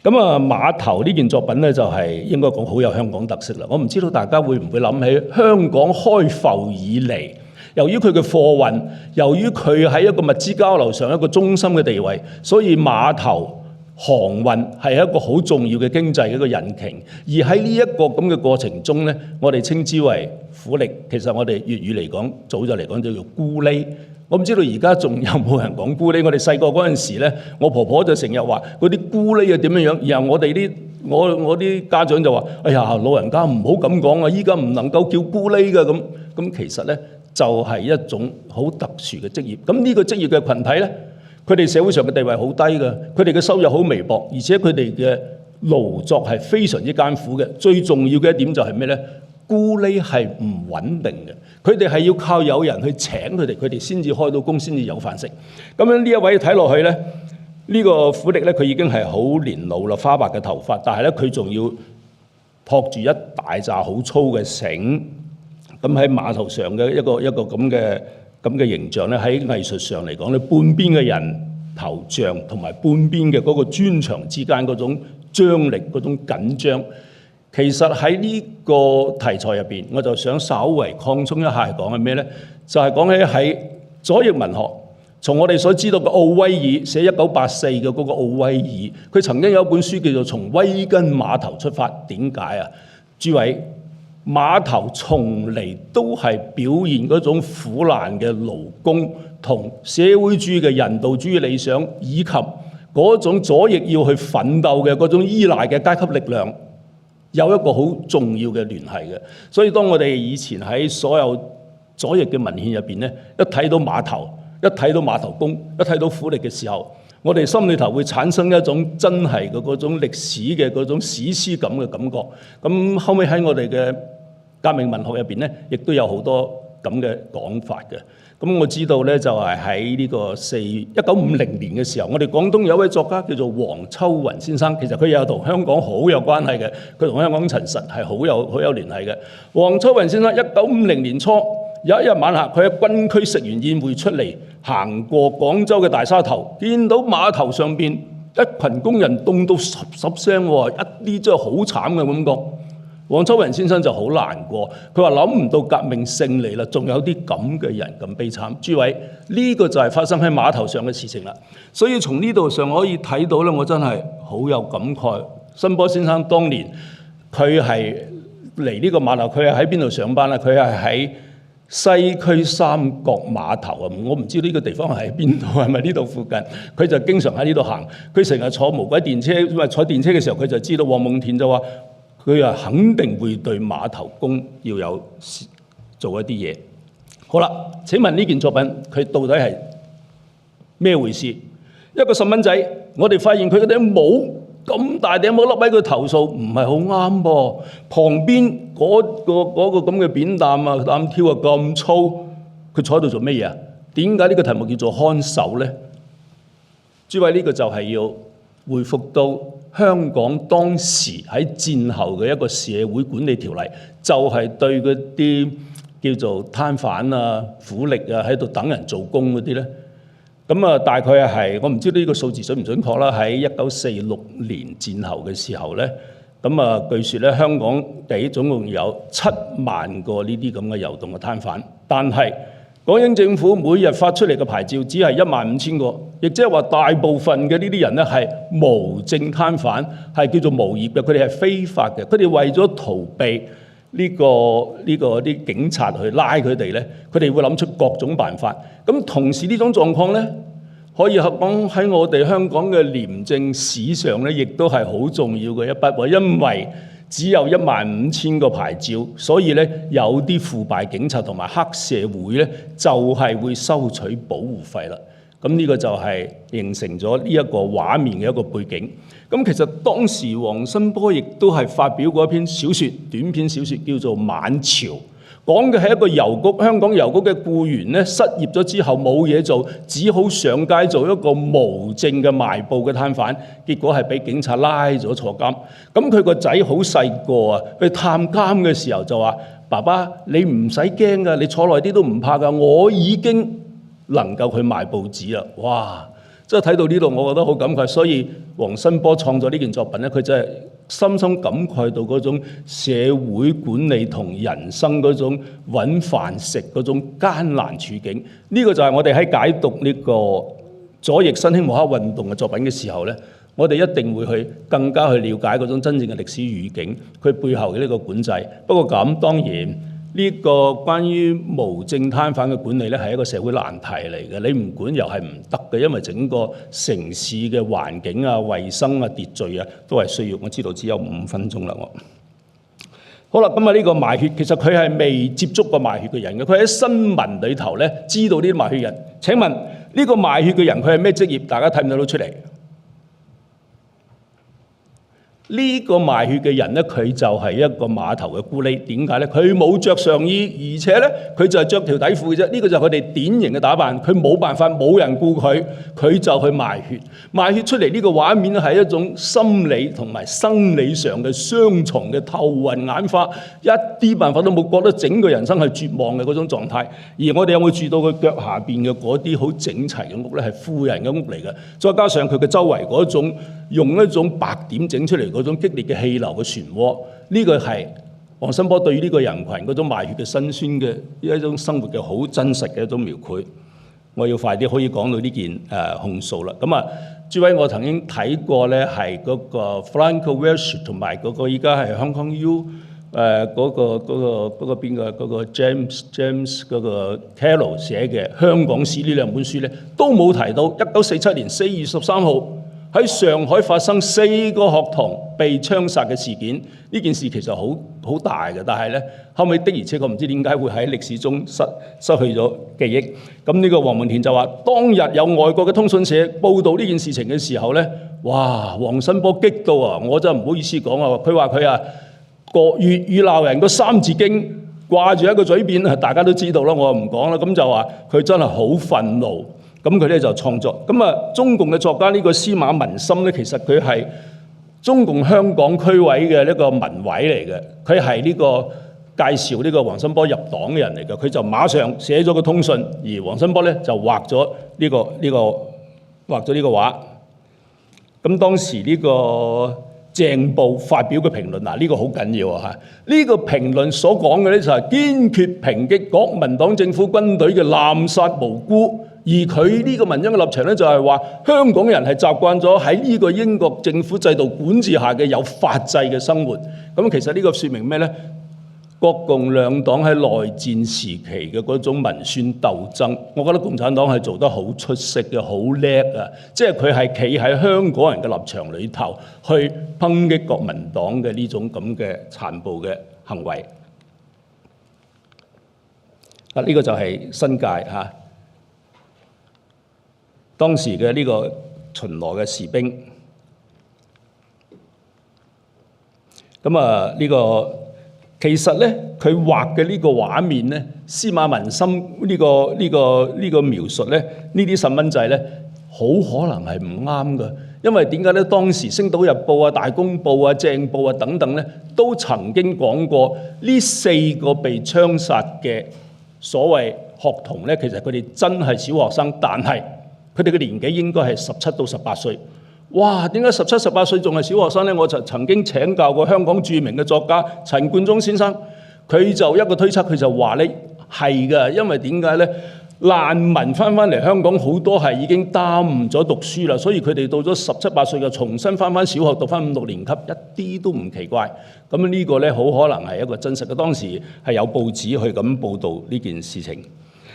咁啊，碼頭呢件作品咧就係應該講好有香港特色啦。我唔知道大家會唔會諗起香港開埠以嚟，由於佢嘅貨運，由於佢喺一個物資交流上一個中心嘅地位，所以碼頭航運係一個好重要嘅經濟嘅一個引擎。而喺呢一個咁嘅過程中咧，我哋稱之為苦力。其實我哋粵語嚟講，早就嚟講就叫咕喱。我唔知道而家仲有冇人講咕喱。我哋細個嗰陣時咧，我婆婆就成日話嗰啲咕喱啊點樣樣，然後我哋我啲家長就話：哎呀，老人家唔好咁講啊！依家唔能夠叫咕喱㗎咁。咁其實咧，就係一種好特殊嘅職業。咁呢個職業嘅群體咧，佢哋社會上嘅地位好低嘅，佢哋嘅收入好微薄，而且佢哋嘅勞作係非常之艱苦嘅。最重要嘅一點就係咩咧？咕喱係唔穩定嘅，佢哋係要靠有人去請佢哋先至開到工，先至有飯食。咁樣呢一位睇落去咧，呢個苦力咧，佢已經係好年老啦，花白嘅頭髮，但係咧佢仲要托住一大紮好粗嘅繩。咁喺碼頭上嘅一個咁嘅形象咧，喺藝術上嚟講咧，半邊嘅人頭像同埋半邊嘅嗰個磚牆之間嗰種張力、嗰種緊張。其實喺呢個題材入邊，我就想稍為擴充一下，係講係咩咧？就係講起喺左翼文學，從我哋所知道嘅奧威爾寫1984嘅嗰個奧威爾，佢曾經有一本書叫做《從威根碼頭出發》。點解啊？諸位，碼頭從嚟都係表現嗰種苦難嘅勞工同社會主義嘅人道主義理想，以及嗰種左翼要去奮鬥嘅嗰種依賴嘅階級力量，有一個好重要嘅聯繫嘅。所以當我哋以前喺所有左翼嘅文獻入邊咧，一睇到碼頭，一睇到碼頭工，一睇到苦力嘅時候，我哋心裏頭會產生一種真係嘅嗰種歷史嘅嗰種史詩感嘅感覺。咁後尾喺我哋嘅革命文學入邊咧，亦都有好多咁嘅講法嘅。咁我知道咧，就係喺呢個1950年嘅時候，我哋廣東有一位作家叫做黃秋雲先生，其實佢又同香港好有關係嘅，佢同香港陳實係好有聯繫嘅。黃秋雲先生1950年初有一日晚黑，佢喺軍區食完宴會出嚟，行過廣州嘅大沙頭，見到碼頭上邊一群工人凍到十聲喎，一啲真係好慘嘅感覺。黃秋雲先生就好難過，佢話諗唔到革命勝利啦，仲有啲咁嘅人咁悲慘。諸位，呢個就係發生喺碼頭上嘅事情啦。所以從呢度上可以睇到咧，我真係好有感慨。辛波先生當年佢係嚟呢個碼頭，佢係喺邊度上班咧？佢係喺西區三角碼頭啊！我唔知呢個地方係喺邊度，係咪呢度附近？佢就經常喺呢度行，佢成日坐無軌電車，因為坐電車嘅時候佢就知道黃夢田就話。佢啊，肯定會對碼頭工要有做一啲嘢。好啦，請問呢件作品佢到底係咩回事？一個細蚊仔，我哋發現佢嗰頂帽咁大頂帽笠喺佢頭數，唔係好啱噃。旁邊嗰個咁嘅扁擔啊、擔挑啊咁粗，佢坐喺度做乜嘢啊？點解呢個題目叫做看守咧？諸位，呢個就係要回復到香港當時喺戰後嘅一個社會管理條例，就係對嗰啲叫做攤販啊、苦力啊喺度等人做工嗰啲咧。咁啊，大概係我唔知呢個數字準唔準確啦。喺1946年戰後嘅時候咧，咁啊據說咧香港地總共有7萬個呢啲咁嘅遊動嘅攤販，但係港英政府每日發出嚟嘅牌照只係15000個，亦即係話大部分嘅呢啲人咧係無證攤販，係叫做無業嘅，佢哋係非法嘅。佢哋為咗逃避啲警察去拉佢哋咧，佢哋會諗出各種辦法。咁同時呢種狀況咧，可以講喺我哋香港嘅廉政史上咧，亦都係好重要嘅一筆喎，因為只有15000個牌照，所以咧有啲腐敗警察同埋黑社會咧，就係會收取保護費啦。咁呢個就係形成咗呢一個畫面嘅一個背景。咁其實當時黃新波亦都係發表過一篇小説，短篇小説叫做《晚潮》，講嘅係一個郵局香港郵局嘅僱員咧，失業咗之後冇嘢做，只好上街做一個無證嘅賣報嘅攤販，結果係俾警察拉咗坐監。咁佢個仔好細個啊，去探監嘅時候就話：爸爸，你唔使驚㗎，你坐耐啲都唔怕㗎，我已經能夠去賣報紙啦！哇！即係睇到呢度，我覺得好感慨。所以黃新波創作呢件作品咧，佢真係深深感慨到嗰種社會管理同人生嗰種揾飯食嗰種艱難處境。呢個就係我哋喺解讀呢個左翼新興莫克運動嘅作品嘅時候咧，我哋一定會去更加去了解嗰種真正嘅歷史語境，佢背後嘅呢個管制。不過咁當然。呢個關於無證攤販嘅管理咧，係一個社會難題嚟嘅。你唔管又係唔得嘅，因為整個城市嘅環境啊、衞生啊、秩序啊，都係需要。我知道只有5分鐘啦，我好啦，咁啊呢個賣血其實佢係未接觸過賣血嘅人嘅，佢喺新聞裏頭咧知道呢啲賣血人。請問呢個賣血嘅人佢係咩職業？大家睇唔睇到出嚟？呢個賣血嘅人咧，佢就係一個碼頭嘅咕喱。點解咧？佢冇着上衣，而且咧佢就係着條底褲嘅啫。呢個就係佢哋典型嘅打扮。佢冇辦法，冇人顧佢，佢就去賣血。賣血出嚟呢個畫面咧，係一種心理同埋生理上嘅雙重嘅頭暈眼花，一啲辦法都冇，覺得整個人生係絕望嘅嗰種狀態。而我哋有冇注意到佢腳下邊嘅嗰啲好整齊嘅屋咧，係富人嘅屋嚟嘅。再加上佢嘅周圍嗰種用一種白點整出嚟嗰種激烈嘅氣流嘅漩渦，呢個係黃新波對於呢個人群嗰種賣血嘅辛酸嘅一種生活嘅好真實嘅一種描繪。我要快啲可以講到呢件控訴啦。咁啊，諸位我曾經睇過咧，係嗰個 Franco Welsh 同埋嗰個依家係 Hong Kong U 嗰個邊個嗰個 James 嗰個 Carroll 寫嘅《香港史》呢兩本書咧，都冇提到1947年4月13號。喺上海發生4個學童被槍殺嘅事件，呢件事其實好大嘅，但係咧後尾的而且確唔知點解會喺歷史中失去咗記憶。咁呢個黃門田就話，當日有外國嘅通訊社報導呢件事情嘅時候咧，哇！黃新波激到啊，我真係唔好意思講啊。佢話佢啊個粵語鬧人個三字經掛住喺個嘴邊，大家都知道啦，我唔講啦。咁就話佢真係好憤怒。咁佢咧就創作，咁啊中共嘅作家呢個司馬文森咧，其實佢係中共香港區委嘅呢個文委嚟嘅，佢係呢個介紹呢個黃新波入黨嘅人嚟嘅，佢就馬上寫咗個通訊，而黃新波咧就畫咗呢個畫。咁當時呢個鄭報發表嘅評論，嗱呢個好緊要啊嚇！呢個評論所講嘅咧就係堅決抨擊國民黨政府軍隊嘅濫殺無辜。而佢呢個文章嘅立場咧，就係話香港人係習慣咗喺呢個英國政府制度管治下嘅有法制嘅生活。咁其實呢個説明咩咧？國共兩黨喺內戰時期嘅嗰種民選鬥爭，我覺得共產黨係做得好出色嘅，好叻啊！即係佢係企喺香港人嘅立場裏頭去抨擊國民黨嘅呢種咁嘅殘暴嘅行為。啊，呢個就係新界嚇。當時嘅呢個巡邏嘅士兵，咁啊呢個其實咧，佢畫嘅呢個畫面咧，司馬文森呢個描述咧，呢啲細蚊仔咧，好可能係唔啱嘅，因為點解咧？當時《星島日報》啊、《大公報》啊、《鄭報》啊等等咧，都曾經講過呢4個被槍殺嘅所謂學童咧，其實佢哋真係小學生，但係佢哋嘅年紀應該係17到18歲。哇！點解17、18歲仲係小學生咧？我就曾經請教過香港著名嘅作家陳冠中先生，佢就一個推測，佢就話咧係㗎，因為點解咧？難民翻嚟香港好多係已經耽誤咗讀書啦，所以佢哋到咗17、18歲就重新翻小學讀翻5、6年級，一啲都唔奇怪。咁呢個咧好可能係一個真實嘅，當時係有報紙去咁報導呢件事情。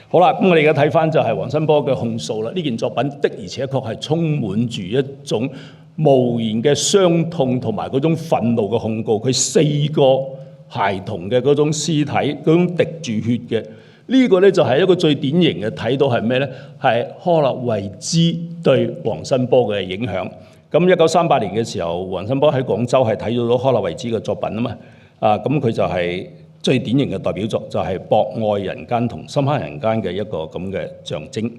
好啦，咁我哋而家睇翻就係黃新波嘅控訴啦。呢件作品的而且確係充滿住一種無言嘅傷痛同埋嗰種憤怒嘅控告。佢4個孩童嘅嗰種屍體，嗰種滴住血嘅呢個咧就係一個最典型嘅，睇到係咩咧？係柯立維茲對黃新波嘅影響。咁1938年嘅時候，黃新波喺廣州係睇到咗柯立維茲嘅作品啊嘛。咁佢就係最典型嘅代表作就係《博愛人間》同《深刻人間》嘅一個咁嘅象徵。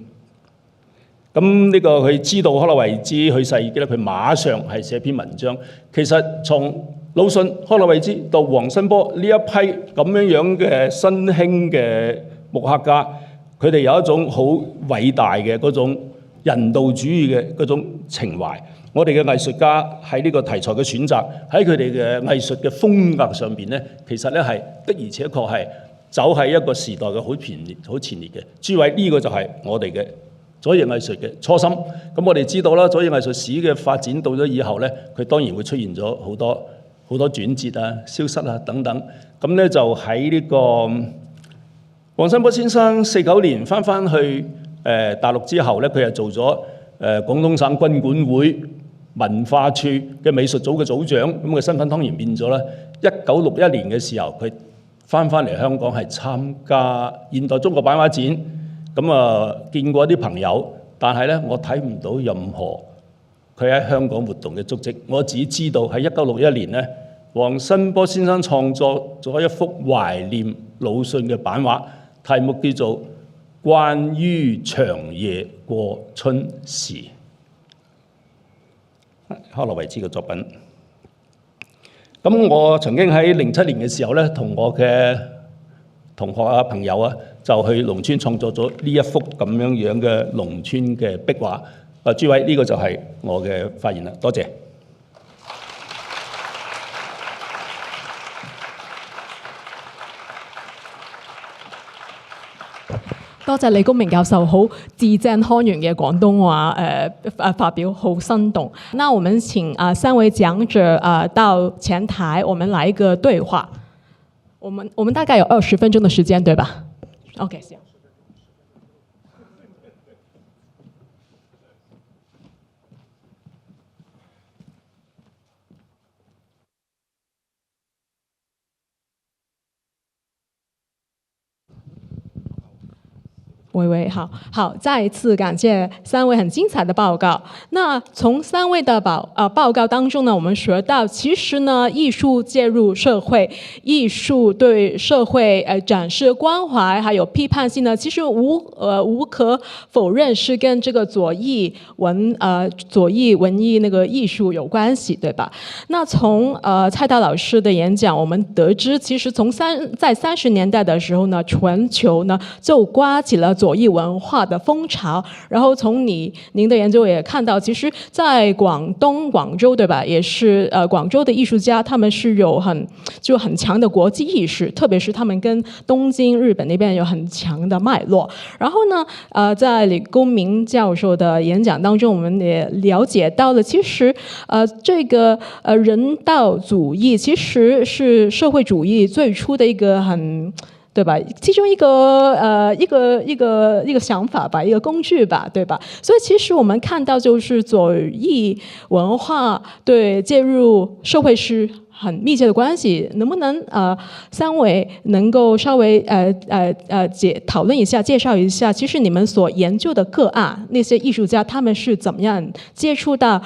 咁呢個佢知道柯立維茲去世嘅咧，佢馬上係寫篇文章。其實從魯迅、柯立維茲到黃新波呢一批咁樣嘅新興嘅木刻家，佢哋有一種好偉大嘅嗰種人道主義嘅嗰種情懷。我哋嘅藝術家喺呢個題材嘅選擇，喺佢哋嘅藝術嘅風格上邊咧，其實咧係的而且確係走喺一個時代嘅好前列嘅。諸位，呢個就係我哋嘅左翼藝術嘅初心。咁我哋知道啦，左翼藝術史嘅發展到咗以後咧，佢當然會出現咗好多轉折啊、消失啊等等。咁咧就喺呢個黃新波先生49年翻去大陸之後咧，佢又做咗廣東省軍管會文化處嘅美術組嘅組長，咁嘅身份當然變咗啦。1961年嘅時候，佢翻嚟香港係參加現代中國版畫展，咁見過一啲朋友，但係咧我睇唔到任何佢喺香港活動嘅足跡。我只知道喺1961年咧，黃新波先生創作咗一幅懷念魯迅嘅版畫，題目叫做《關於長夜過春時》。克洛維茲嘅作品。咁我曾經喺07年嘅時候咧，同我嘅同學啊朋友啊，就去農村創作咗呢一幅咁樣嘅農村嘅壁畫。諸位，呢個就係我嘅發言啦，多謝。多謝李公明教授好字正腔圓嘅廣東話發表，好生動。那我們請三位講者到前台，我們來一個對話。我們大概有20分鐘的時間，對吧 ？OK， 行。喂，好，再一次感謝三位很精彩的報告。那從三位的報告當中呢，我們學到其實呢，藝術介入社會，藝術對社會展示關懷，還有批判性呢，其實無可否認是跟這個左翼文藝那個藝術有關係，對吧？那從蔡大老師的演講，我們得知其實在30年代的時候呢，全球呢就颳起了左翼文化的風潮，然後從您的研究也看到，其實在廣州，對吧？也是廣州的藝術家，他們是有很強的國際意識，特別是他們跟東京、日本那邊有很強的脈絡。然後呢，在李公明教授的演講當中，我們也了解到了，其實這個人道主義其實是社會主義最初的一個對吧？其中一個想法吧，一個工具吧，對吧？所以其實我們看到，就是左翼文化對介入社會是很密切的關係。能不能三位能夠稍微討論一下，介紹一下，其實你們所研究的個案，那些藝術家他們是怎麼樣接觸到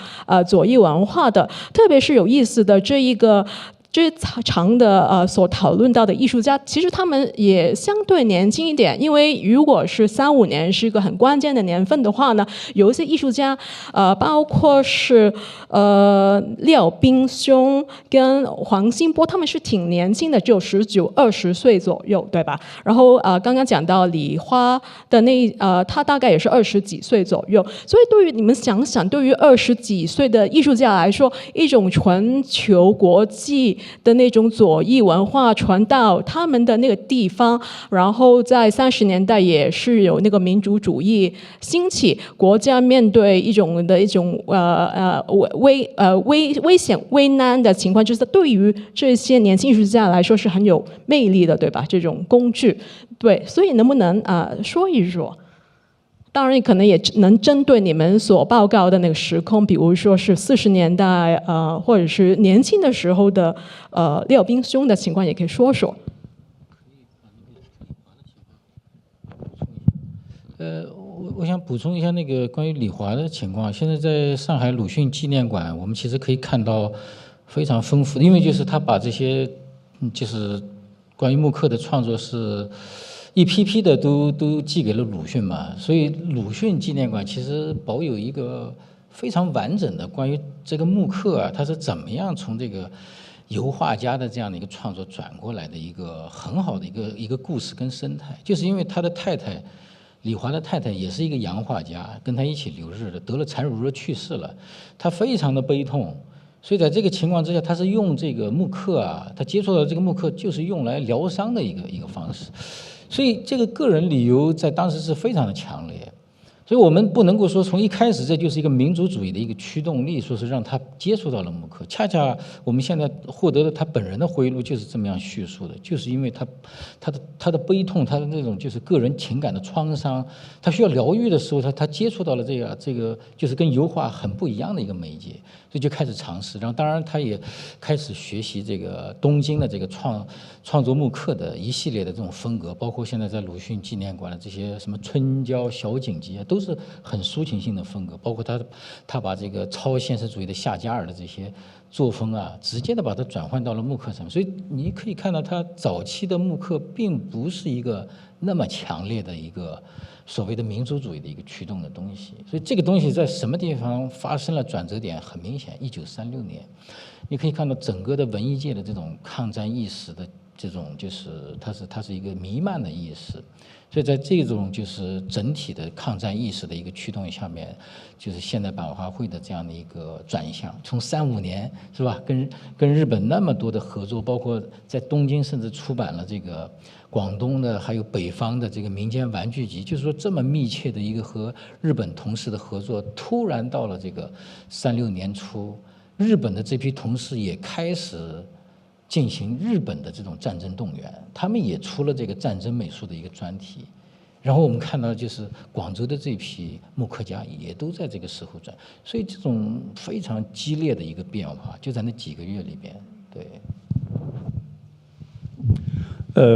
左翼文化的？特別是有意思的這一個。最長的所討論到的藝術家，其實他們也相對年輕一點，因為如果是35年是一個很關鍵的年份的話呢，有一些藝術家，包括是廖冰兄跟黃新波，他們是挺年輕的，只有19、20歲左右，對吧？然後剛剛講到李花的他大概也是20幾歲左右，所以對於你們想想，對於20幾歲的藝術家來說，一種全球國際的那種左翼文化傳到他們的那個地方，然後在30年代也是有那個民族主義興起，國家面對一種危險危難的情況，就是對於這些年輕藝術家來說是很有魅力的，對吧？這種工具，對，所以能不能說一說？當然，可能也能針對你們所報告的那個時空，比如說是40年代，或者是年輕的時候的，廖冰兄的情況，也可以說說。我想補充一下那個關於李華的情況。現在在上海魯迅紀念館，我們其實可以看到非常豐富的，因為就是他把這些就是關於木刻的創作是。一批批的都寄給了魯迅嘛，所以魯迅紀念館其實保有一個非常完整的關於這個木刻啊，它是怎麼樣從這個油畫家的這樣的一個創作轉過來的一個很好的一個故事跟生態。就是因為他的太太李華的太太也是一個洋畫家，跟他一起留日的，得了殘乳熱去世了，他非常的悲痛，所以在這個情況之下，他是用這個木刻啊，他接觸到這個木刻就是用來療傷的一個方式。所以這個個人理由在當時是非常的強烈，所以我们不能够说从一开始这就是一个民族主义的一个驱动力，说是让他接触到了木刻。恰恰我们现在获得了他本人的回忆录就是这么样叙述的，就是因为他的悲痛，他的那种就是个人情感的创伤，他需要疗愈的时候，他接触到了这个就是跟油画很不一样的一个媒介，所以就开始尝试。然后当然他也开始学习这个东京的这个创作木刻的一系列的这种风格，包括现在在鲁迅纪念馆的这些什么春娇、小景集啊，都是很抒情性的风格。包括他把这个超现实主义的夏加尔的这些作风啊，直接的把它转换到了木刻上。所以你可以看到，他早期的木刻并不是一个那么强烈的一个所谓的民族主义的一个驱动的东西。所以这个东西在什么地方发生了转折点，很明显，1936年，你可以看到整个的文艺界的这种抗战意识的这种，就是它是一个弥漫的意识。所以在这种就是整体的抗战意识的一个驱动下面，就是现代版画会的这样的一个转向。从35年是吧，跟日本那么多的合作，包括在东京甚至出版了这个广东的还有北方的这个民间玩具集，就是说这么密切的一个和日本同事的合作，突然到了这个36年初，日本的这批同事也开始进行日本的这种战争动员，他们也出了这个战争美术的一个专题。然后我们看到，就是广州的这批木刻家也都在这个时候转，所以这种非常激烈的一个变化，就在那几个月里邊。對。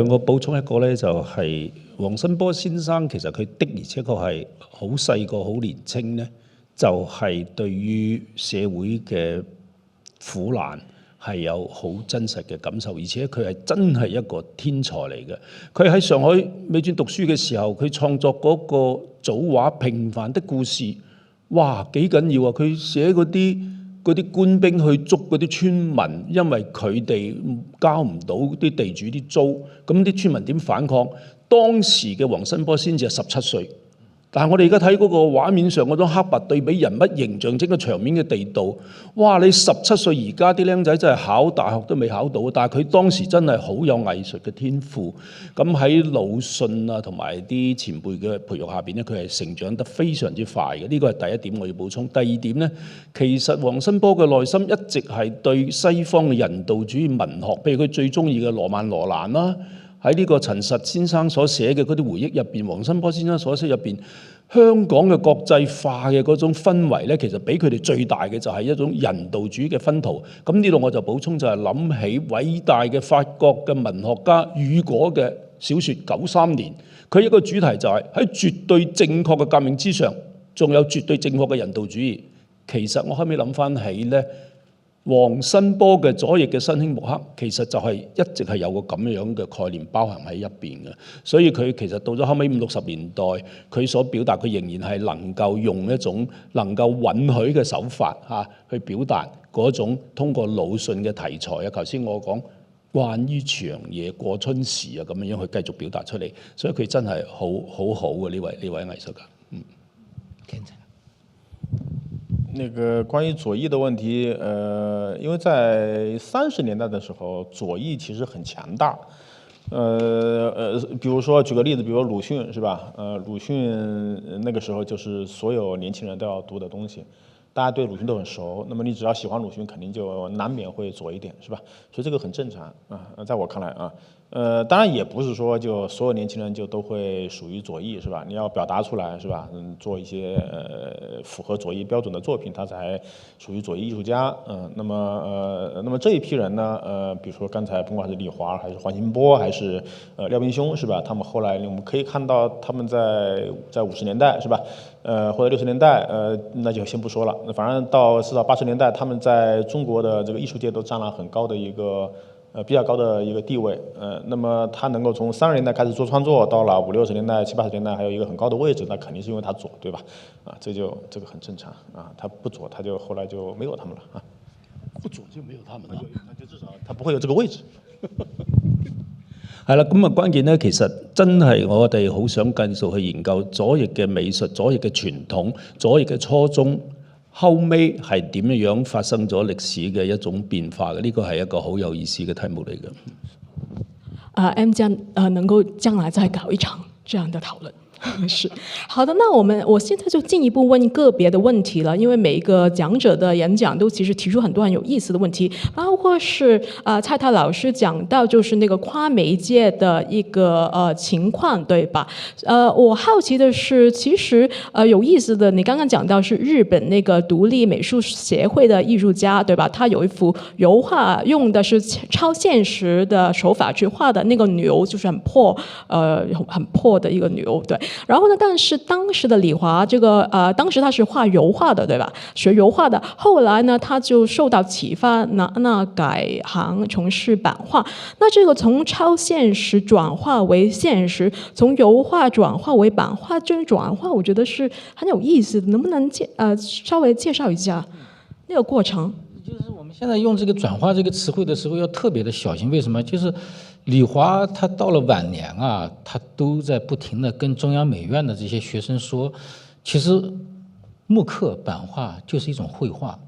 我補充一個咧，就係黃新波先生其實佢的而且確係好細個、好年青咧，就係對於社會嘅苦難係有好真實嘅感受，而且佢係真係一個天才嚟嘅。佢喺上海美專讀書嘅時候，佢創作嗰個組畫《平凡的故事》，哇幾緊要啊！佢寫嗰啲官兵去捉嗰啲村民，因為佢哋交唔到啲地主啲租，咁啲村民點反抗？當時嘅黃新波先至係17歲。但係我哋而家睇嗰個畫面上嗰種黑白對比人物形象整個場面嘅地道，哇！你17歲而家啲僆仔真係考大學都未考到，但係佢當時真係好有藝術嘅天賦。咁喺魯迅啊同埋啲前輩嘅培育下邊咧，佢係成長得非常之快嘅。呢個係第一點我要補充。第二點咧，其實黃新波嘅內心一直係對西方嘅人道主義文學，譬如佢最中意嘅羅曼羅蘭啦。喺呢個陳實先生所寫嘅嗰啲回憶入邊，黃新波先生所寫入邊，香港嘅國際化嘅嗰種氛圍咧，其實俾佢哋最大嘅就係一種人道主義嘅薰陶。咁呢度我就補充就係諗起偉大嘅法國嘅文學家雨果嘅小說93年，佢一個主題就係喺絕對正確嘅革命之上，仲有絕對正確嘅人道主義。其實我後尾諗翻起咧。黃新波嘅左翼嘅新興木刻，其實就係一直係有個咁樣嘅概念包含喺入邊嘅，所以佢其實到咗後尾50、60年代，佢所表達佢仍然係能夠用一種能夠允許嘅手法去表達嗰種通過魯迅嘅題材啊，頭先我講關於長夜過春時啊咁樣去繼續表達出嚟，所以佢真係好嘅呢位藝術家。那个关于左翼的问题，因为在30年代的时候，左翼其实很强大。比如说举个例子，比如说鲁迅是吧？鲁迅那个时候就是所有年轻人都要读的东西，大家对鲁迅都很熟。那么你只要喜欢鲁迅，肯定就难免会左一点，是吧？所以这个很正常啊，在我看来啊。当然也不是说就所有年轻人就都会属于左翼，是吧？你要表达出来，是吧？做一些符合左翼标准的作品，他才属于左翼艺术家。那么这一批人呢，比如说刚才不管是李华，还是黄新波，还是廖斌兄，是吧？他们后来我们可以看到他们在50年代，是吧？或者60年代，那就先不说了。反正到至少80年代，他们在中国的这个艺术界都占了很高的一个。比较高的一个地位，那么他能够从30年代开始做创作，到了50、60年代、70、80年代还有一个很高的位置，那肯定是因为他左，对吧？这个很正常啊，他不左，他就后来就没有他们了啊。不左就沒有他們啦，那就至少他不會有這個位置。係啦，咁啊關鍵咧，其實真係我哋好想繼續去研究左翼嘅美術、左翼嘅傳統、左翼嘅初衷。後尾係點樣發生咗歷史嘅一種變化嘅？呢個係一個好有意思嘅題目嚟嘅。M 將能夠將來再搞一場這樣的討論。是，好的，那我现在就进一步问个别的问题了，因为每一个讲者的演讲都其实提出很多很有意思的问题，包括是蔡太老师讲到就是那个跨媒介的一个情况，对吧？我好奇的是，其实有意思的，你刚刚讲到是日本那个独立美术协会的艺术家，对吧？他有一幅油画，用的是超现实的手法去画的那个牛，就是很破的一个牛，对。然后呢，但是当时的李华当时他是画油画的，对吧？学油画的，后来呢，他就受到启发，那改行从事版画。那这个从超现实转化为现实，从油画转化为版画，这种转化我觉得是很有意思的，能不能稍微介绍一下那个过程？就是我们现在用这个转化这个词汇的时候要特别的小心，为什么？就是李华他到了晚年啊，他都在不停的跟中央美院的这些学生说，其实木刻版画就是一种绘画。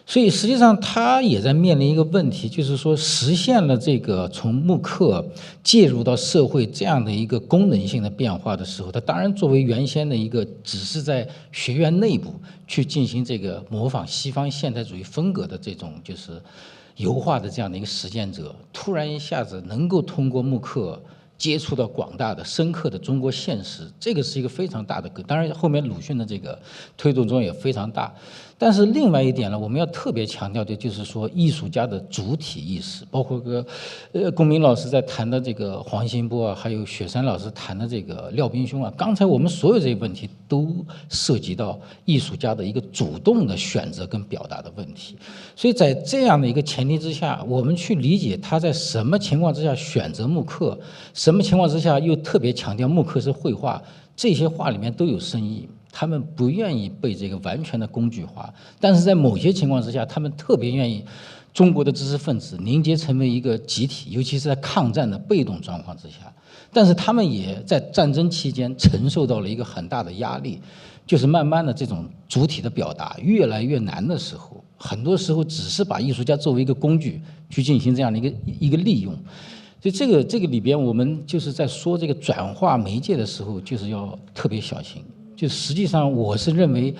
所以实际上他也在面临一个问题，就是说实现了这个从木刻介入到社会这样的一个功能性的变化的时候，他当然作为原先的一个只是在学院内部去进行这个模仿西方现代主义风格的这种就是油画的这样的一个实践者，突然一下子能够通过木刻接触到广大的深刻的中国现实，这个是一个非常大的当然后面鲁迅的这个推动中也非常大。但是另外一点呢，我们要特别强调的就是说艺术家的主体意识，包括龚明老师在谈的这个黄新波啊，还有雪山老师谈的这个廖斌兄啊，刚才我们所有这些问题都涉及到艺术家的一个主动的选择跟表达的问题。所以在这样的一个前提之下，我们去理解他在什么情况之下选择木刻，什么情况之下又特别强调木刻是绘画，这些话里面都有深意。他们不愿意被这个完全的工具化，但是在某些情况之下，他们特别愿意中国的知识分子凝结成为一个集体，尤其是在抗战的被动状况之下。但是他们也在战争期间承受到了一个很大的压力，就是慢慢的这种主体的表达越来越难的时候，很多时候只是把艺术家作为一个工具去进行这样的一个利用。所以这个里边，我们就是在说这个转化媒介的时候，就是要特别小心。就实际上，我是认为，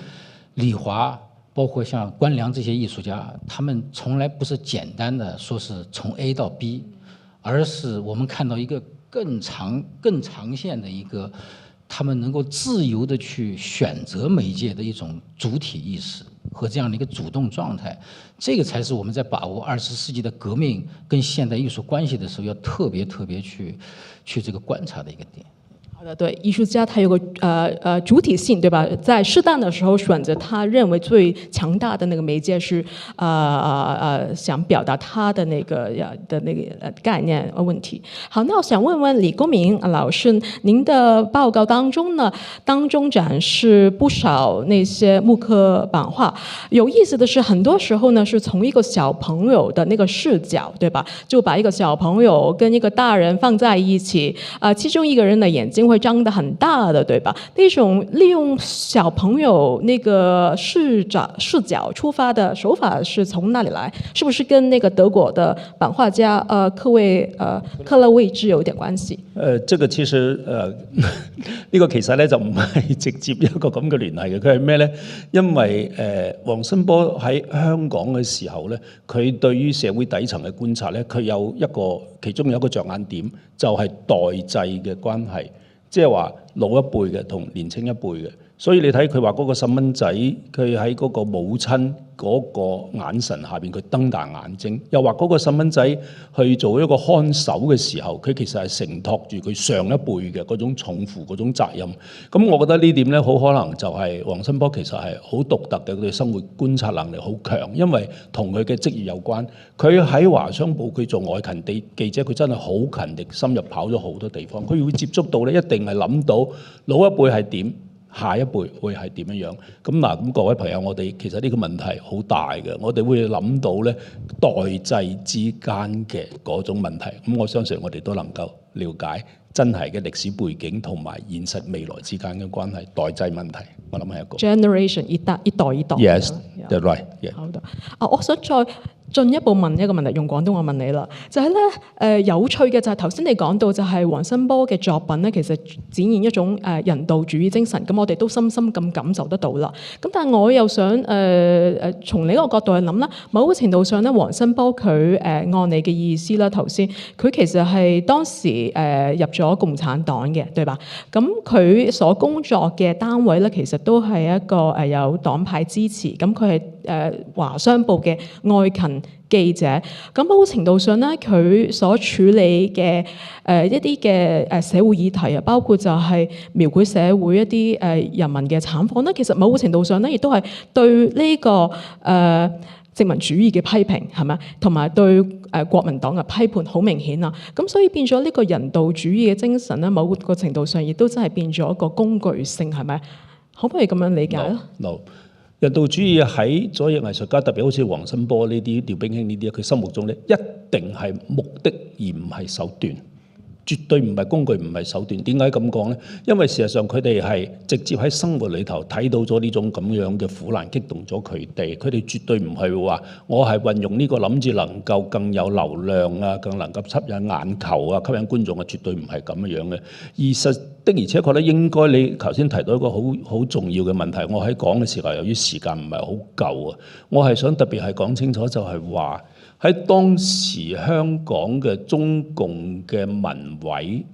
李华包括像关良这些艺术家，他们从来不是简单的说是从 A 到 B， 而是我们看到一个更长线的一个，他们能够自由的去选择媒介的一种主体意识和这样的一个主动状态，这个才是我们在把握20世纪的革命跟现代艺术关系的时候，要特别去这个观察的一个点。好的，对，艺术家他有个主体性，对吧？在适当的时候选择他认为最强大的那个媒介是想表达他的那个概念问题。好，那我想问问李公明老师，您的报告当中展示不少那些木刻版画，有意思的是，很多时候呢是从一个小朋友的那个视角，对吧？就把一个小朋友跟一个大人放在一起，其中一个人的眼睛会张得很大的，对吧？那种利用小朋友那个视角出发的手法是從哪裡來？是不是跟那個德國的版畫家克勒維茲有點關係？這個其實呢個其實咧就唔係直接一個咁嘅聯繫嘅，佢係咩咧？因為黃新波喺香港嘅時候咧，佢對於社會底層嘅觀察咧，佢有其中有一個着眼點，就係代際嘅關係。即係話老一輩嘅同年青一輩嘅，所以你睇佢話嗰個細蚊仔，佢喺嗰個母親嗰個眼神下邊，佢瞪大眼睛，又話嗰個細蚊仔去做一個看守嘅時候，佢其實係承托住佢上一輩嘅嗰種重負嗰種責任。咁我覺得呢點咧，好可能就係黃新波其實係好獨特嘅，佢哋生活觀察能力好強，因為同佢嘅職業有關。佢喺華商報佢做外勤記者，佢真係好勤力，深入跑咗好多地方，佢會接觸到咧，一定係諗到老一輩係點。下一輩會係點樣？咁各位朋友，我哋其實呢個問題好大嘅，我哋會諗到咧代際之間嘅嗰種問題。咁我相信我哋都能夠了解真係嘅歷史背景同埋現實未來之間嘅關係，代際問題，我諗係一個 generation 一代。Yes, that's right. Yeah. 好的。我想再進一步問一個問題，用廣東話問你啦，就係咧有趣嘅就係頭先你講到就係黃新波嘅作品咧，其實展現一種人道主義精神，咁我哋都深深咁感受得到啦。咁但係我又想從另一個角度去諗啦，某個程度上咧，黃新波佢按你嘅意思啦，頭先佢其實係當時入咗共產黨嘅，對吧？咁佢所工作嘅單位咧，其實都係一個有黨派支持，咁佢係華商報嘅愛勤記者，咁某程度上咧，佢所處理嘅一啲嘅社會議題啊，包括就係描繪社會一啲人民嘅慘況咧，其實某個程度上咧，亦都係對呢個殖民主義嘅批評，係咪？同埋對國民黨嘅批判好明顯啊！咁所以變咗呢個人道主義嘅精神咧，某個程度上亦都真係變咗一個工具性，係咪？可唔可以咁樣理解咧？ No. 人道主義喺左翼藝術家，特別好似黃新波呢啲、廖炳興呢啲，佢心目中咧一定係目的而唔係手段，絕對唔係工具，唔係手段。點解咁講咧？因為事實上佢哋係直接喺生活裏頭睇到咗呢種咁樣嘅苦難，激動咗佢哋。佢哋絕對唔係話我係運用呢個諗住能夠更有流量啊，更能夠吸引眼球啊，吸引觀眾啊，絕對唔係咁樣嘅。的而且確咧，應該你頭先提到一個好重要嘅問題，我喺講嘅時候，由於時間唔係好夠啊，我係想特別係講清楚，就係話喺當時香港嘅中共嘅民委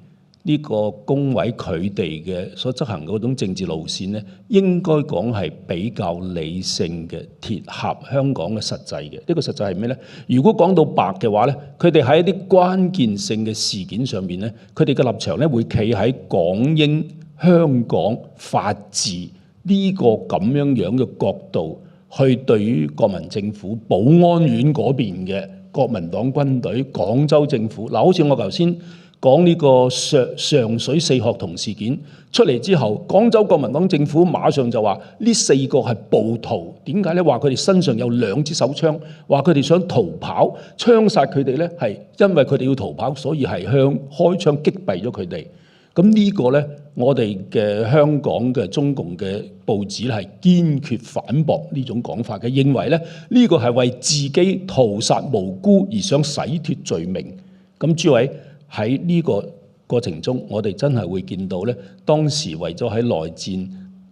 呢個工委佢哋嘅所執行嗰種政治路線咧，應該講係比較理性嘅，貼合香港嘅實際嘅。呢個實際係咩咧？如果講到白嘅話咧，佢哋喺一啲關鍵性嘅事件上面咧，佢哋嘅立場咧會企喺港英香港法治呢個咁樣嘅角度去對於國民政府、保安院嗰邊嘅國民黨軍隊、廣州政府嗱，好似我頭先講呢個上水四學童事件出嚟之後，廣州國民黨政府馬上就話呢4個係暴徒，點解咧？話佢哋身上有2支手槍，話佢哋想逃跑，槍殺佢哋咧係因為佢哋要逃跑，所以係開槍擊斃咗佢哋。咁呢個咧，我哋嘅香港嘅中共嘅報紙係堅決反駁呢種講法嘅，認為咧呢個係為自己屠殺無辜而想洗脫罪名。咁諸位，喺呢個過程中，我哋真係會見到咧，當時為咗喺內戰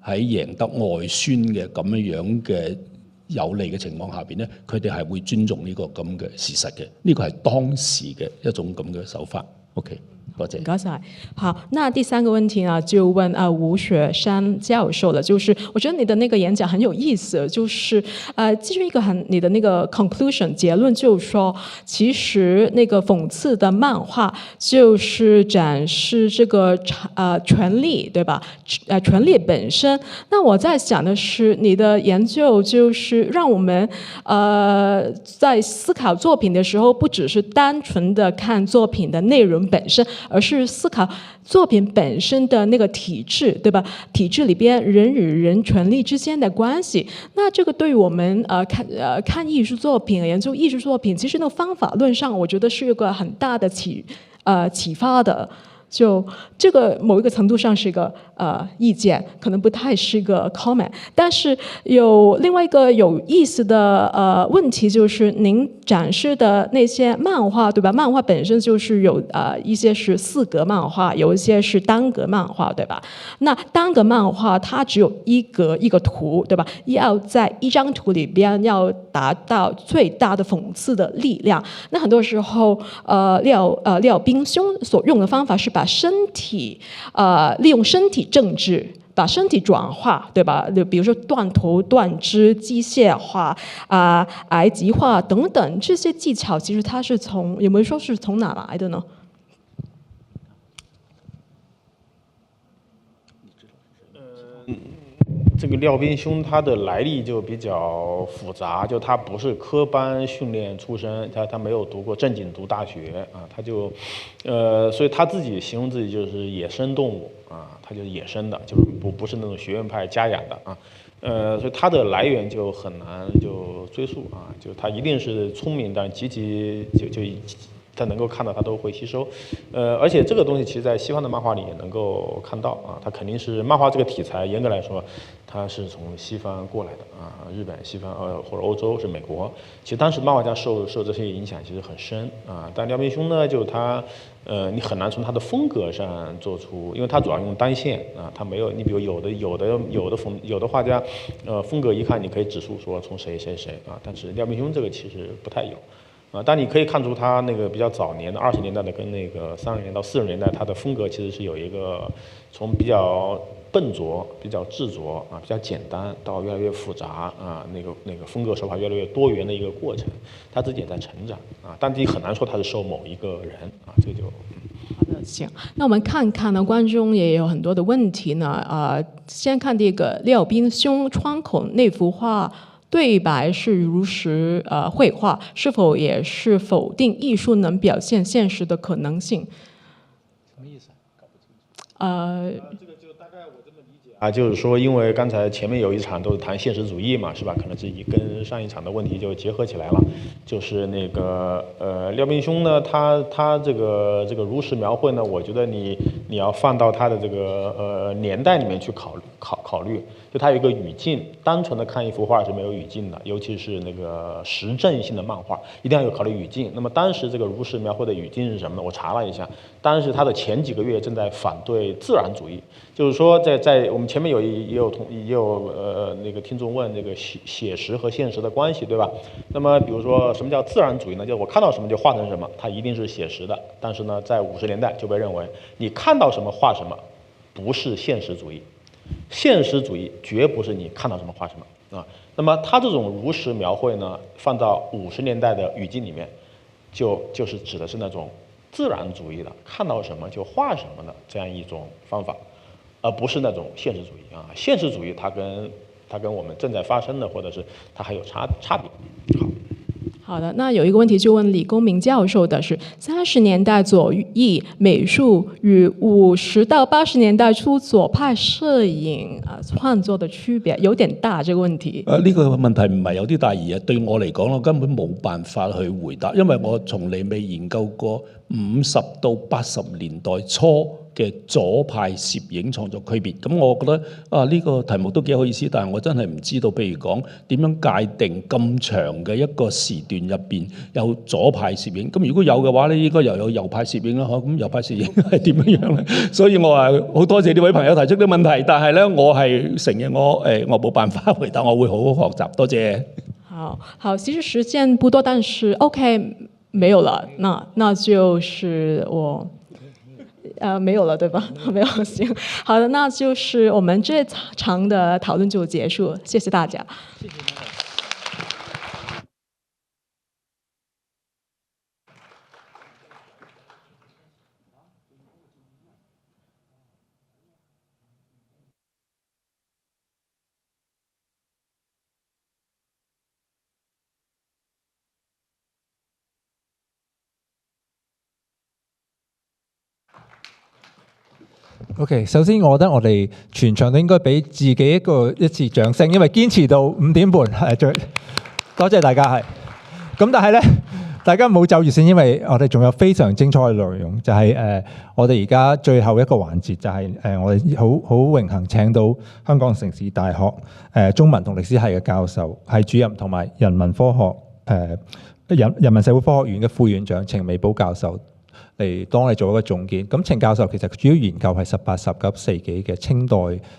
喺贏得外宣嘅咁樣嘅有利嘅情況下邊咧，佢哋係會尊重呢個咁嘅事實嘅。呢個係當時嘅一種咁嘅手法。OK。多謝。唔該晒。好，那第3個問題呢，就問吳雪山教授了。就是我覺得你的那個演講很有意思，就是基於一個你的那個 conclusion 結論，就是說其實那個諷刺的漫畫就是展示這個權力，對吧？權力本身。那我在想的是，你的研究就是讓我們在思考作品的時候，不只是單純的看作品的內容本身，而是思考作品本身的那個體制，對吧？體制裏邊人與人權利之間的關係。那這個對於我們看藝術作品、研究藝術作品，其實那個方法論上，我覺得是一個很大的啟發的。就這個某一個程度上是一個意見，可能不太是一個 comment。但是有另外一個有意思的問題，就是您展示的那些漫畫，對吧？漫畫本身就是有一些是4格漫畫，有一些是單格漫畫，對吧？那單格漫畫它只有1格一個圖，對吧？要在一張圖裏邊要達到最大的諷刺的力量。那很多時候廖冰兄所用的方法是把身體利用身體政治，把身體轉化，對吧？比如說斷頭斷肢、機械化、癌極化等等這些技巧，其實它是有沒有說是從哪來的呢？這個廖冰兄他的來歷就比較複雜，就他不是科班訓練出身，他沒有正經讀大學啊，他就所以他自己形容自己就是野生動物啊，他就是野生的，就是不是那種學院派家養的啊，所以他的來源就很難就追溯啊，就他一定是聰明但極其他能够看到，他都会吸收。而且这个东西其实在西方的漫画里也能够看到啊，它肯定是漫画这个题材，严格来说，它是从西方过来的啊，日本、西方或者欧洲是美国。其实当时漫画家受这些影响其实很深啊，但廖斌兄呢，就他你很难从他的风格上做出，因为他主要用单线啊，他没有你比如有的画家，风格一看你可以指出说从谁啊，但是廖斌兄这个其实不太有。但你可以看出他那个比较早年的20年代的跟那个30年到40年代，他的风格其实是有一个从比较笨拙、比较执着啊、比较简单到越来越复杂啊，那个风格手法越来越多元的一个过程，他自己也在成长啊，但你很难说他是受某一个人啊，这个就。好的，行。那我们看看呢，观众也有很多的问题呢。先看这个廖斌兄窗口那幅画。对白是如实绘画，是否也是否定艺术能表现现实的可能性？什么意思？搞不清楚。这个就大概我这么理解啊，就是说，因为刚才前面有一场都是谈现实主义嘛，是吧？可能自己跟上一场的问题就结合起来了。就是那个廖斌兄呢，他这个如实描绘呢，我觉得你要放到他的这个年代里面去考虑。就它有一个语境，单纯的看一幅画是没有语境的，尤其是那个时政性的漫画，一定要有考虑语境。那么当时这个如实描绘的语境是什么呢？我查了一下，当时他的前几个月正在反对自然主义，就是说在我们前面也有那个听众问这个写实和现实的关系，对吧？那么比如说什么叫自然主义呢？就是我看到什么就画成什么，它一定是写实的。但是呢，在50年代就被认为你看到什么画什么，不是现实主义。现实主义绝不是你看到什么画什么啊。那么他这种如实描绘呢，放到50年代的语境里面，就是指的是那种自然主义的，看到什么就画什么的这样一种方法，而不是那种现实主义啊。现实主义它跟我们正在发生的，或者是它还有差别。好的，那有一个问题就问李公明教授的是：30年代左翼美術與50到80年代初左派攝影創作的區別有點大，這個問題。呢個問題唔係有啲大，而係對我嚟講，我根本冇辦法去回答，因為我從嚟未研究過50到80年代初嘅左派攝影創作區別。咁我覺得呢個題目都幾有意思，但係我真係唔知道，譬如講點樣界定咁長嘅一個時段入邊有左派攝影。咁如果有嘅話咧，應該又有右派攝影啦，咁右派攝影係點樣咧？所以我係好多謝呢位朋友提出啲問題，但係咧我係承認我冇辦法回答，我會好好學習。多謝。好，其實時間不多，但是 OK 沒有了，那就是我。没有了，对吧？没有，行，好的，那就是我们这场的讨论就结束，谢谢大家。谢谢。OK， 首先我覺得我哋全場都應該俾自己一次掌聲，因為堅持到5點半係最多謝大家係。咁但係咧，大家唔好走住先，因為我哋仲有非常精彩嘅內容，就係我哋而家最後一個環節，就係我哋好榮幸請到香港城市大學中文同歷史系嘅教授、系主任同埋人文科學人文社會科學院嘅副院長程美寶教授。嚟當我哋做一個總結。咁程教授其實主要研究係18、19世紀嘅清代，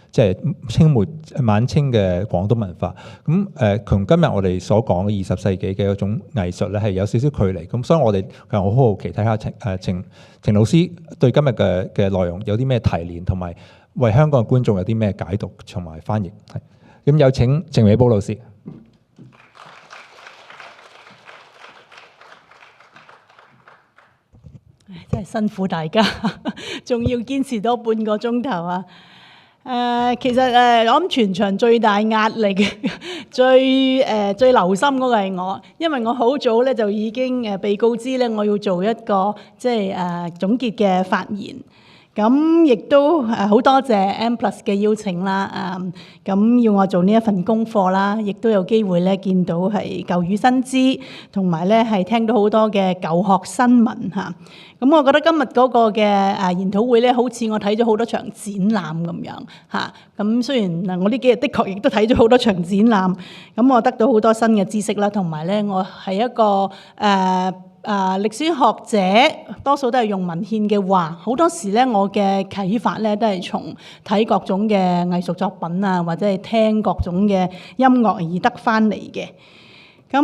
即係清末晚清嘅廣東文化。咁同今日我哋所講嘅20世紀嘅嗰種藝術咧係有少少距離。咁所以我哋其實好好奇睇下程老師對今日嘅內容有啲咩提煉，同埋為香港嘅觀眾有啲咩解讀同埋翻譯。係咁有請程美寶老師。真係辛苦大家，仲要堅持多半個鐘頭啊！其實我諗全場最大壓力、最留心嗰個係我，因為我好早咧就已經被告知咧，我要做一個即係總結嘅發言。咁亦都好多謝 M+ 嘅邀請啦，咁要我做呢一份功課啦，亦都有機會咧見到係舊與新知，同埋咧係聽到好多嘅舊學新聞嚇。咁我覺得今日嗰個嘅研討會咧，好似我睇咗好多場展覽咁樣嚇。咁雖然我呢幾日的確亦都睇咗好多場展覽，咁我得到好多新嘅知識啦，同埋咧我係一個歷史學者，多數都係用文獻嘅話，好多時咧我嘅啟發咧都係從睇各種嘅藝術作品啊，或者係聽各種嘅音樂而得翻嚟嘅。咁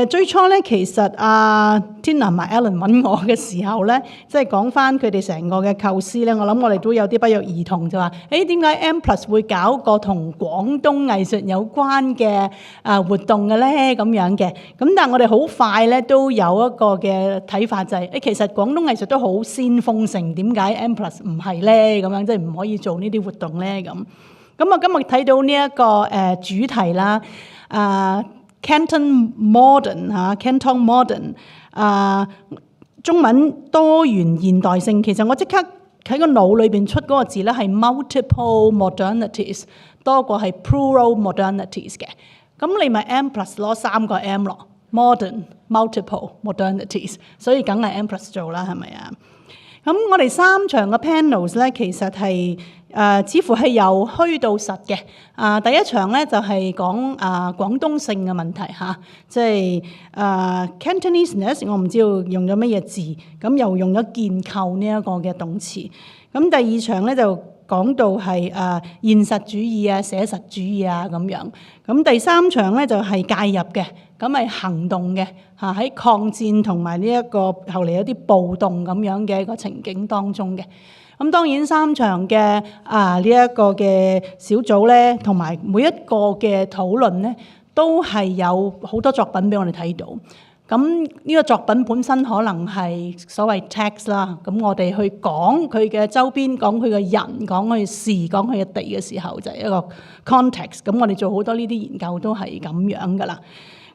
最初咧，其實Tina 同埋 Alan 揾我嘅時候咧，即係講翻佢哋成個嘅構思咧，我諗我哋都有啲不約而同就話：點解 M+ 會搞個同廣東藝術有關嘅活動嘅咧？咁樣嘅。咁但係我哋好快咧都有一個嘅睇法就係、其實廣東藝術都好先鋒性，點解 M+ 唔係咧？咁樣即係唔可以做呢啲活動咧？咁我今日睇到呢一個主題啦，Canton Modern Canton Modern 中文多元現代性，其實我即刻喺個腦裏邊出嗰個字咧係 multiple modernities 多過係 plural modernities 嘅。咁你咪 M+ 攞3個 M 咯 ，modern multiple modernities， 所以梗係 M+ 做啦，係咪啊？咁我哋3場嘅 panels 咧，其實係似乎係由虛到實嘅。第一場咧就係講廣東性嘅問題嚇，即係Cantonese， 我唔知道用咗乜嘢字，咁又用咗建構呢一個嘅動詞。咁第二場咧就講到係現實主義啊、寫實主義啊咁樣。咁第三場咧就係介入嘅，咁係行動嘅嚇，喺抗戰同埋呢一個後嚟有啲暴動咁樣嘅一個情景當中嘅。咁當然3場嘅呢一個嘅小組咧，同埋每一個嘅討論咧，都係有好多作品俾我哋睇到。咁呢個作品本身可能係所謂 text 啦，咁我哋去講佢嘅周邊，講佢嘅人，講佢嘅事，講佢嘅地嘅時候，就係一個 context。咁我哋做好多呢啲研究都係咁樣噶啦。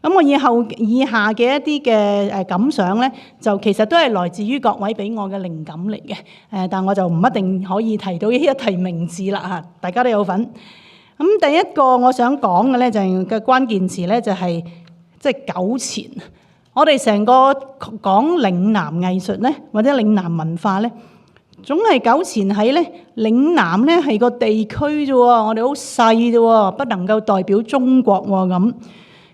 咁我以下嘅一啲嘅感想咧，就其實都係來自於各位俾我嘅靈感嚟嘅。但我就唔一定可以提到一提名字啦嚇，大家都有份。咁第一個我想講嘅咧，就係嘅關鍵詞咧，就係即係糾纏。我哋成個講嶺南藝術咧，或者嶺南文化咧，總係糾纏喺咧嶺南咧係個地區啫喎，我哋好細啫喎，不能夠代表中國喎咁。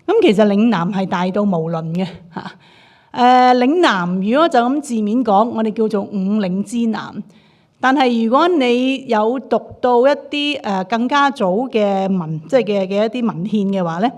咁其實嶺南係大到無倫嘅嚇。嶺南如果就咁字面講，我哋叫做五嶺之南。但係如果你有讀到一啲更加早嘅即係嘅一啲文獻嘅話咧，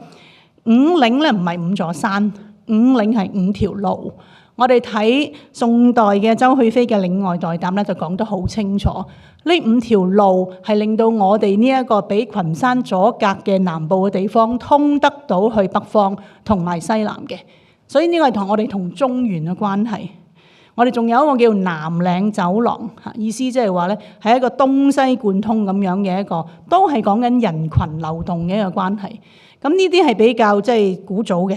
五嶺咧唔係5座山，五嶺係5條路。我哋睇宋代嘅周去飛嘅《嶺外代談》咧，就講得好清楚。呢5條路係令到我哋呢一個俾群山阻隔嘅南部嘅地方通得到去北方同埋西南嘅，所以呢個係我哋同中原嘅關係。我哋仲有一個叫南嶺走廊，意思即係話咧係一個東西貫通咁樣嘅一個，都係講緊人群流動嘅一個關係。咁呢啲係比較即係古早嘅。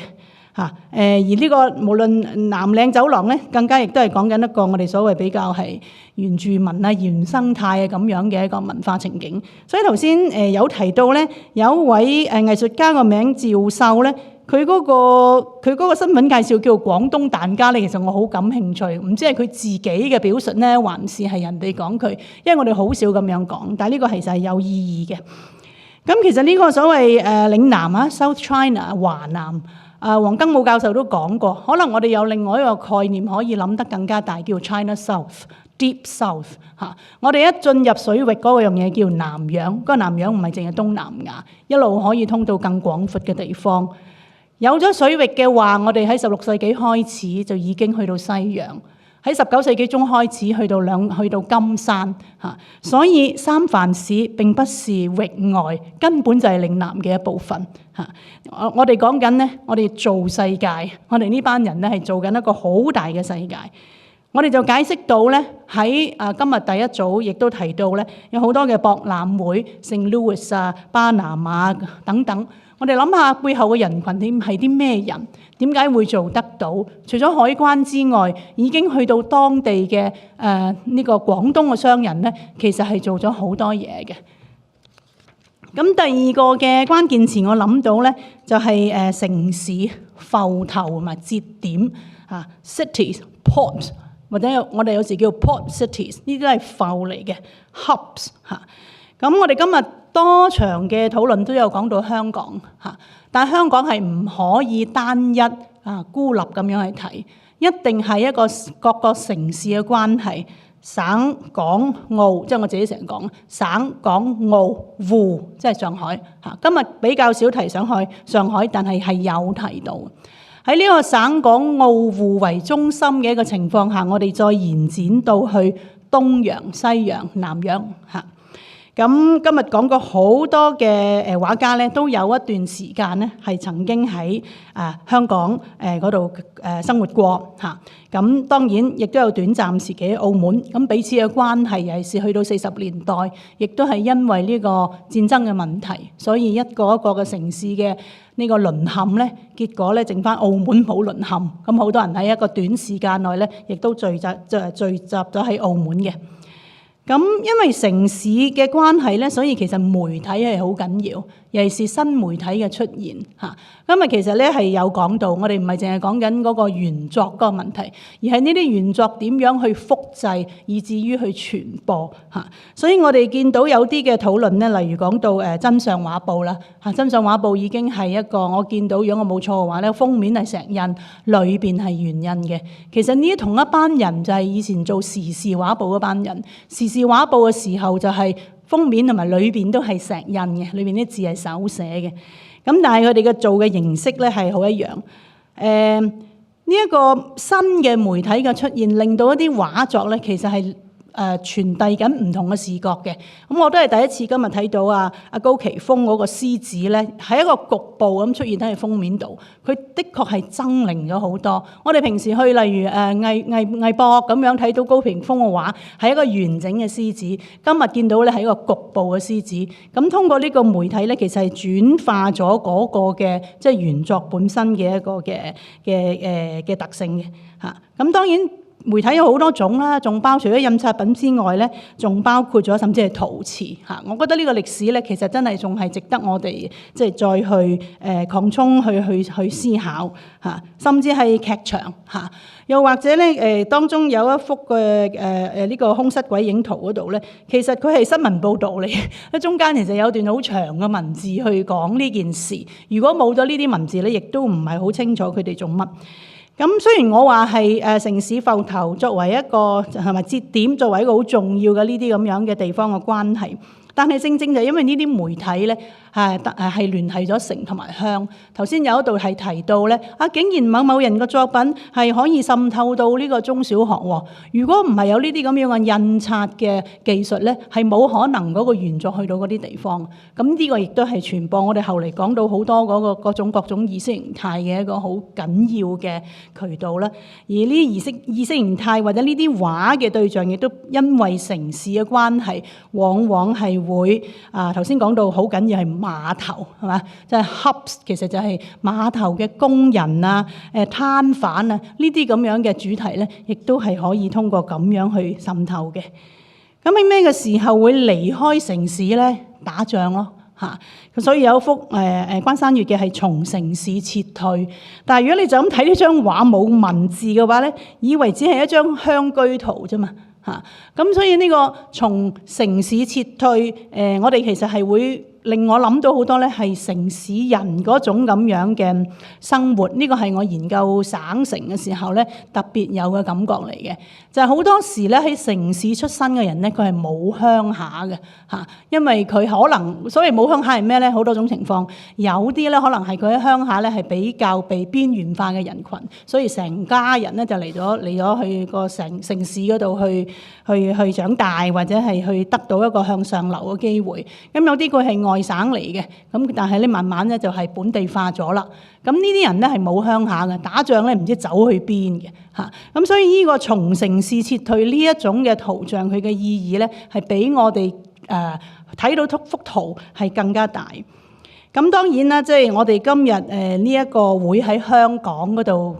而呢個無論南嶺走廊咧，更加亦都係講緊一個我哋所謂比較係原住民啊、原生態啊咁樣嘅一個文化情景。所以頭先有提到咧，有一位藝術家個名趙秀咧，佢嗰個身份介紹叫廣東疍家咧，其實我好感興趣，唔知係佢自己嘅表述咧，還是係人哋講佢，因為我哋好少咁樣講，但係呢個其實係有意義嘅。咁其實呢個所謂嶺南啊 South China 華南。黃庚武教授都講過，可能我哋有另外一個概念可以諗得更加大，叫 China South、Deep South 嚇。我哋一進入水域嗰樣嘢叫南洋，嗰個南洋唔係淨係東南亞，一路可以通到更廣闊嘅地方。有咗水域嘅話，我哋喺16世紀開始就已經去到西洋。喺19世紀中開始去到金山嚇，所以三藩市並不是域外，根本就係嶺南嘅一部分嚇。我哋講緊咧，我哋做世界，我哋呢班人咧係做緊一個好大嘅世界。我哋就解釋到咧，喺今日第一組亦都提到咧，有好多嘅博覽會，聖 Louis 啊、巴拿馬等等。我哋諗下背後嘅人群點係啲咩人？點解會做得到？除咗海關之外，已經去到當地嘅呢個廣東嘅商人咧，其實係做咗好多嘢嘅。咁第二個嘅關鍵詞我諗到咧，就係城市、埠頭同埋節點啊 ，cities、port 或者我哋有時叫 port cities， 呢啲都係埠嚟嘅 hubs 嚇。咁我哋今日多場嘅討論都有講到香港嚇，但係香港係唔可以單一孤立咁樣去睇，一定係一個各個城市嘅關係。省港澳，即係我自己成日講，省港澳滬，即係上海嚇。今日比較少提上海，但係有提到。喺呢個省港澳滬為中心嘅一個情況下，我哋再延展到去東洋、西洋、南洋嚇。咁今日講過好多嘅畫家咧，都有一段時間咧係曾經喺香港嗰度生活過嚇。咁當然亦都有短暫時期喺澳門。咁彼此嘅關係尤其是去到40年代，亦都係因為呢個戰爭嘅問題，所以一個一個嘅城市嘅呢個淪陷咧，結果咧剩翻澳門冇淪陷。咁好多人喺一個短時間內咧，亦都聚集咗喺澳門嘅。咁因為城市嘅關係咧，所以其實媒體係好緊要，尤其是新媒體嘅出現嚇。今日其實咧係有講到，我哋唔係淨係講緊嗰個原作嗰個問題，而係呢啲原作點樣去複製，以至於去傳播嚇。所以我哋見到有啲嘅討論咧，例如講到真相畫報啦嚇，真相畫報已經係一個我見到，如果我冇錯嘅話咧，封面係石印，裏邊係原印嘅。其實呢啲同一班人就係以前做時事畫報嗰班人，時事畫報嘅時候就係封面同埋裏邊都係石印嘅，裏邊啲字係手寫嘅。咁但係佢哋嘅做嘅形式咧係好一樣。呢一個新嘅媒體嘅出現，令到一啲畫作咧其實係傳遞緊唔同嘅視覺嘅。咁我都係第一次今日睇到阿高奇峰嗰個獅子咧，喺一個局部咁出現喺封面度，佢的確係猙獰咗好多。我哋平時去例如藝博咁樣睇到高奇峰嘅畫，係一個完整嘅獅子。今日見到咧係一個局部嘅獅子。咁通過呢個媒體咧，其實係轉化咗嗰個嘅即係原作本身嘅一個嘅特性嘅嚇。咁當然。媒體有好多種啦，仲除咗印刷品之外咧，仲包括咗甚至係陶瓷嚇。我覺得呢個歷史咧，其實真係仲係值得我哋即係再去擴充去思考嚇，甚至係劇場嚇。又或者咧當中有一幅嘅呢個空室鬼影圖嗰度咧，其實佢係新聞報導嚟嘅，中間其實有段好長嘅文字去講呢件事。如果冇咗呢啲文字咧，亦都唔係好清楚佢哋做乜。咁雖然我話係城市埠頭作為一個係咪節點，作為一個好重要嘅呢啲咁樣嘅地方嘅關係，但係正正就因為呢啲媒體咧係聯繫咗城同埋鄉。頭先有一度係提到咧，竟然某某人嘅作品係可以滲透到呢個中小學喎。如果唔係有呢啲咁樣嘅印刷嘅技術咧，係冇可能嗰個原作去到嗰啲地方。咁呢個亦都係傳播。我哋後嚟講到好多嗰個各種意識形態嘅一個好緊要嘅渠道啦。而呢啲意識形態或者呢啲畫嘅對象，亦都因為城市嘅關係，往往係會頭先講到好緊要係碼頭係嘛，即係 hubs， 其實就係碼頭嘅工人啊、攤販啊呢啲咁樣嘅主題咧，亦都係可以通過咁樣去滲透嘅。咁喺咩嘅時候會離開城市咧？打仗咯嚇。所以有一幅關山月嘅係從城市撤退，但係如果你就咁睇呢張畫冇文字嘅話咧，以為只係一張鄉居圖啫嘛嚇。咁所以呢個從城市撤退，我哋其實係會令我諗到好多咧，係城市人嗰種咁樣嘅生活。呢個係我研究省城嘅時候咧，特別有嘅感覺嚟嘅。就係好多時咧，喺城市出身嘅人咧，佢係冇鄉下嘅嚇，因為佢可能所謂冇鄉下係咩咧？好多種情況，有啲咧可能係佢喺鄉下咧係比較被邊緣化嘅人群，所以成家人咧就嚟咗去個城市嗰度去長大，或者係去得到一個向上流嘅機會。咁有啲佢係外省嚟嘅，咁但係咧慢慢咧就係本地化咗啦。咁呢啲人咧係冇鄉下嘅，打仗咧唔知走去邊嘅嚇。咁所以呢個從城市撤退呢一種嘅圖像，佢嘅意義咧係比我哋睇到幅圖係更加大。咁當然啦，即係我哋今日呢一個會喺香港嗰度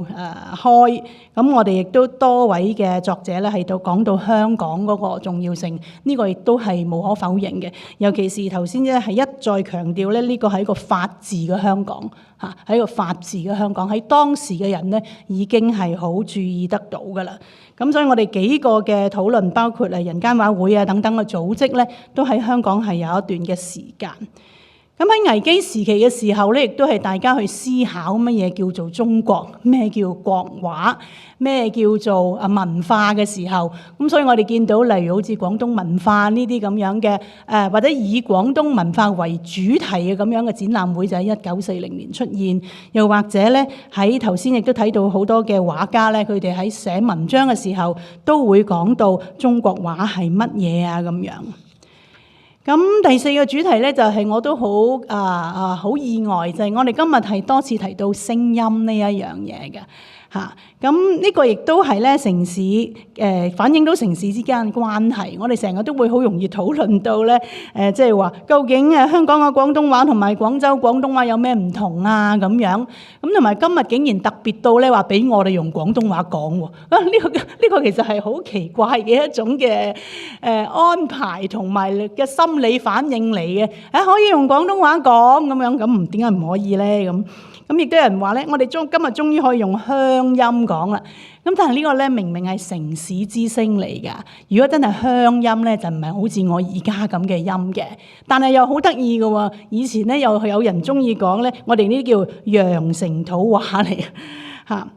開，咁我哋亦都多位嘅作者咧喺度講到香港嗰個重要性，呢個亦都係無可否認嘅。尤其是頭先咧係一再強調咧，呢個係一個法治嘅香港嚇，係一個法治嘅香港，喺當時嘅人咧已經係好注意得到㗎啦。咁所以我哋幾個嘅討論，包括人間畫會啊等等嘅組織咧，都喺香港係有一段嘅時間。咁喺危機時期嘅時候咧，亦都係大家去思考乜嘢叫做中國，咩叫國畫，咩叫做文化嘅時候。咁所以我哋見到例如好似廣東文化呢啲咁樣嘅或者以廣東文化為主題嘅咁樣嘅展覽會，就喺1940年出現。又或者咧喺頭先亦都睇到好多嘅畫家咧，佢哋喺寫文章嘅時候都會講到中國畫係乜嘢啊咁樣。咁第四個主題咧，就係我都好意外，就係我哋今日係多次提到聲音呢一樣嘢嘅嚇。咁呢個亦都係咧城市反映到城市之間嘅關係。我哋成日都會好容易討論到咧即係話究竟香港嘅廣東話同埋廣州廣東話有咩唔同啊咁樣。咁同埋今日竟然特別到咧話俾我哋用廣東話講喎。呢個其實係好奇怪嘅一種嘅安排同埋嘅心理反應嚟嘅。可以用廣東話講咁樣，咁點解唔可以咧咁？咁亦都有人話咧，我哋今日終於可以用鄉音講啦。咁但係呢個咧明明係城市之聲嚟㗎。如果真係鄉音咧，就唔係好似我而家咁嘅音嘅。但係又好得意嘅喎。以前咧又有人中意講咧，我哋呢啲叫羊城土話嚟嚇。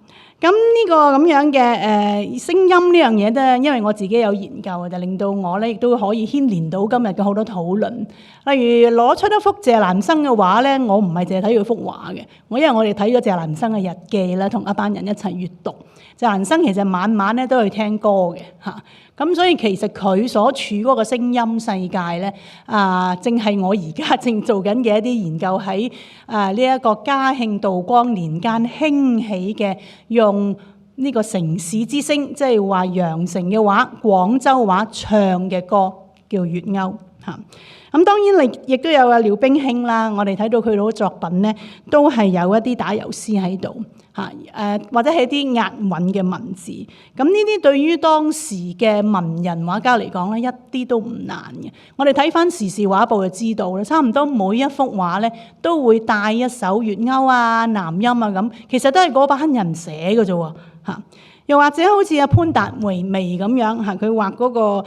咁呢個咁樣嘅聲音呢樣嘢咧，因為我自己有研究，就令到我咧亦都可以牽連到今日嘅好多討論。例如攞出一幅謝蘭生嘅畫咧，我唔係淨係睇佢幅畫嘅，因為我哋睇咗謝蘭生嘅日記啦，同一班人一齊閱讀。謝蘭生其實晚晚咧都去聽歌嘅嚇。咁所以其實佢所處嗰個聲音世界咧，正係我而家正做緊嘅一啲研究喺呢一個嘉慶道光年間興起嘅，用呢個城市之聲，即係話羊城嘅話、廣州話唱嘅歌，叫粵謳嚇。咁當然亦都有廖冰卿啦，我哋睇到佢嗰作品咧，都係有一啲打油詩喺度嚇，或者係啲押韻嘅文字。咁呢啲對於當時嘅文人畫家嚟講咧，一啲都唔難嘅。我哋睇翻時事畫報就知道啦，差唔多每一幅畫咧都會帶一首粵謳啊、南音啊咁，其實都係嗰班人寫嘅啫喎嚇。又或者好似阿潘達維微咁樣嚇，佢畫嗰個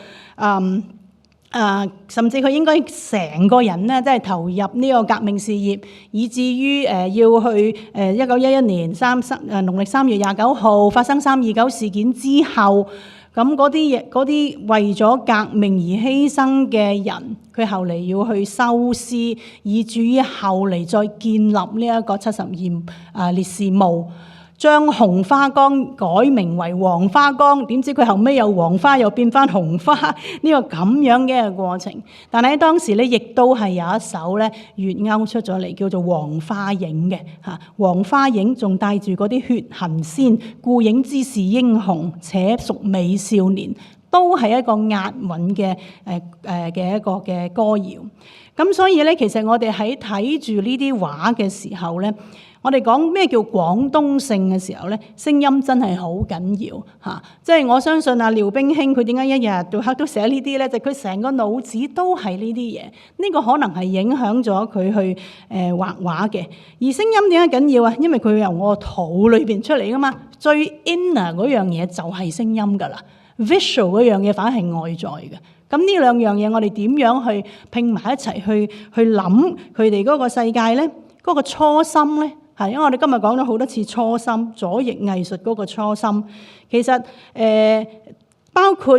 甚至佢應該成個人咧，即係投入呢個革命事業，以至於要去1911年農曆3月29號發生329事件之後，咁嗰啲為咗革命而犧牲嘅人，佢後嚟要去收屍，以至於後嚟再建立呢一個72烈士墓。將紅花崗改名為黃花崗，點知佢後尾又黃花又變翻紅花，呢個咁樣嘅過程。但係喺當時咧，亦都係有一首咧粵謳出咗嚟，叫做《黃花影》嘅嚇。黃花影仲帶住嗰啲血痕鮮，顧影之是英雄，且屬美少年，都係一個押韻嘅一個嘅歌謠。咁所以咧，其實我哋喺睇住呢啲畫嘅時候咧，我哋講咩叫廣東性嘅時候咧，聲音真係好緊要嚇。即係我相信廖冰卿佢點解一日到黑都寫呢啲咧？就佢成個腦子都係呢啲嘢。呢個可能係影響咗佢去畫畫嘅。而聲音點解緊要啊？因為佢由我肚裏邊出嚟噶嘛，最 inner 嗰樣嘢就係聲音噶啦。visual 嗰樣嘢反而係外在嘅。咁呢兩樣嘢我哋點樣去拼埋一齊去諗佢哋嗰個世界咧？嗰個初心咧？係，因為我哋今日講咗好多次初心，左翼藝術嗰個初心，其實包括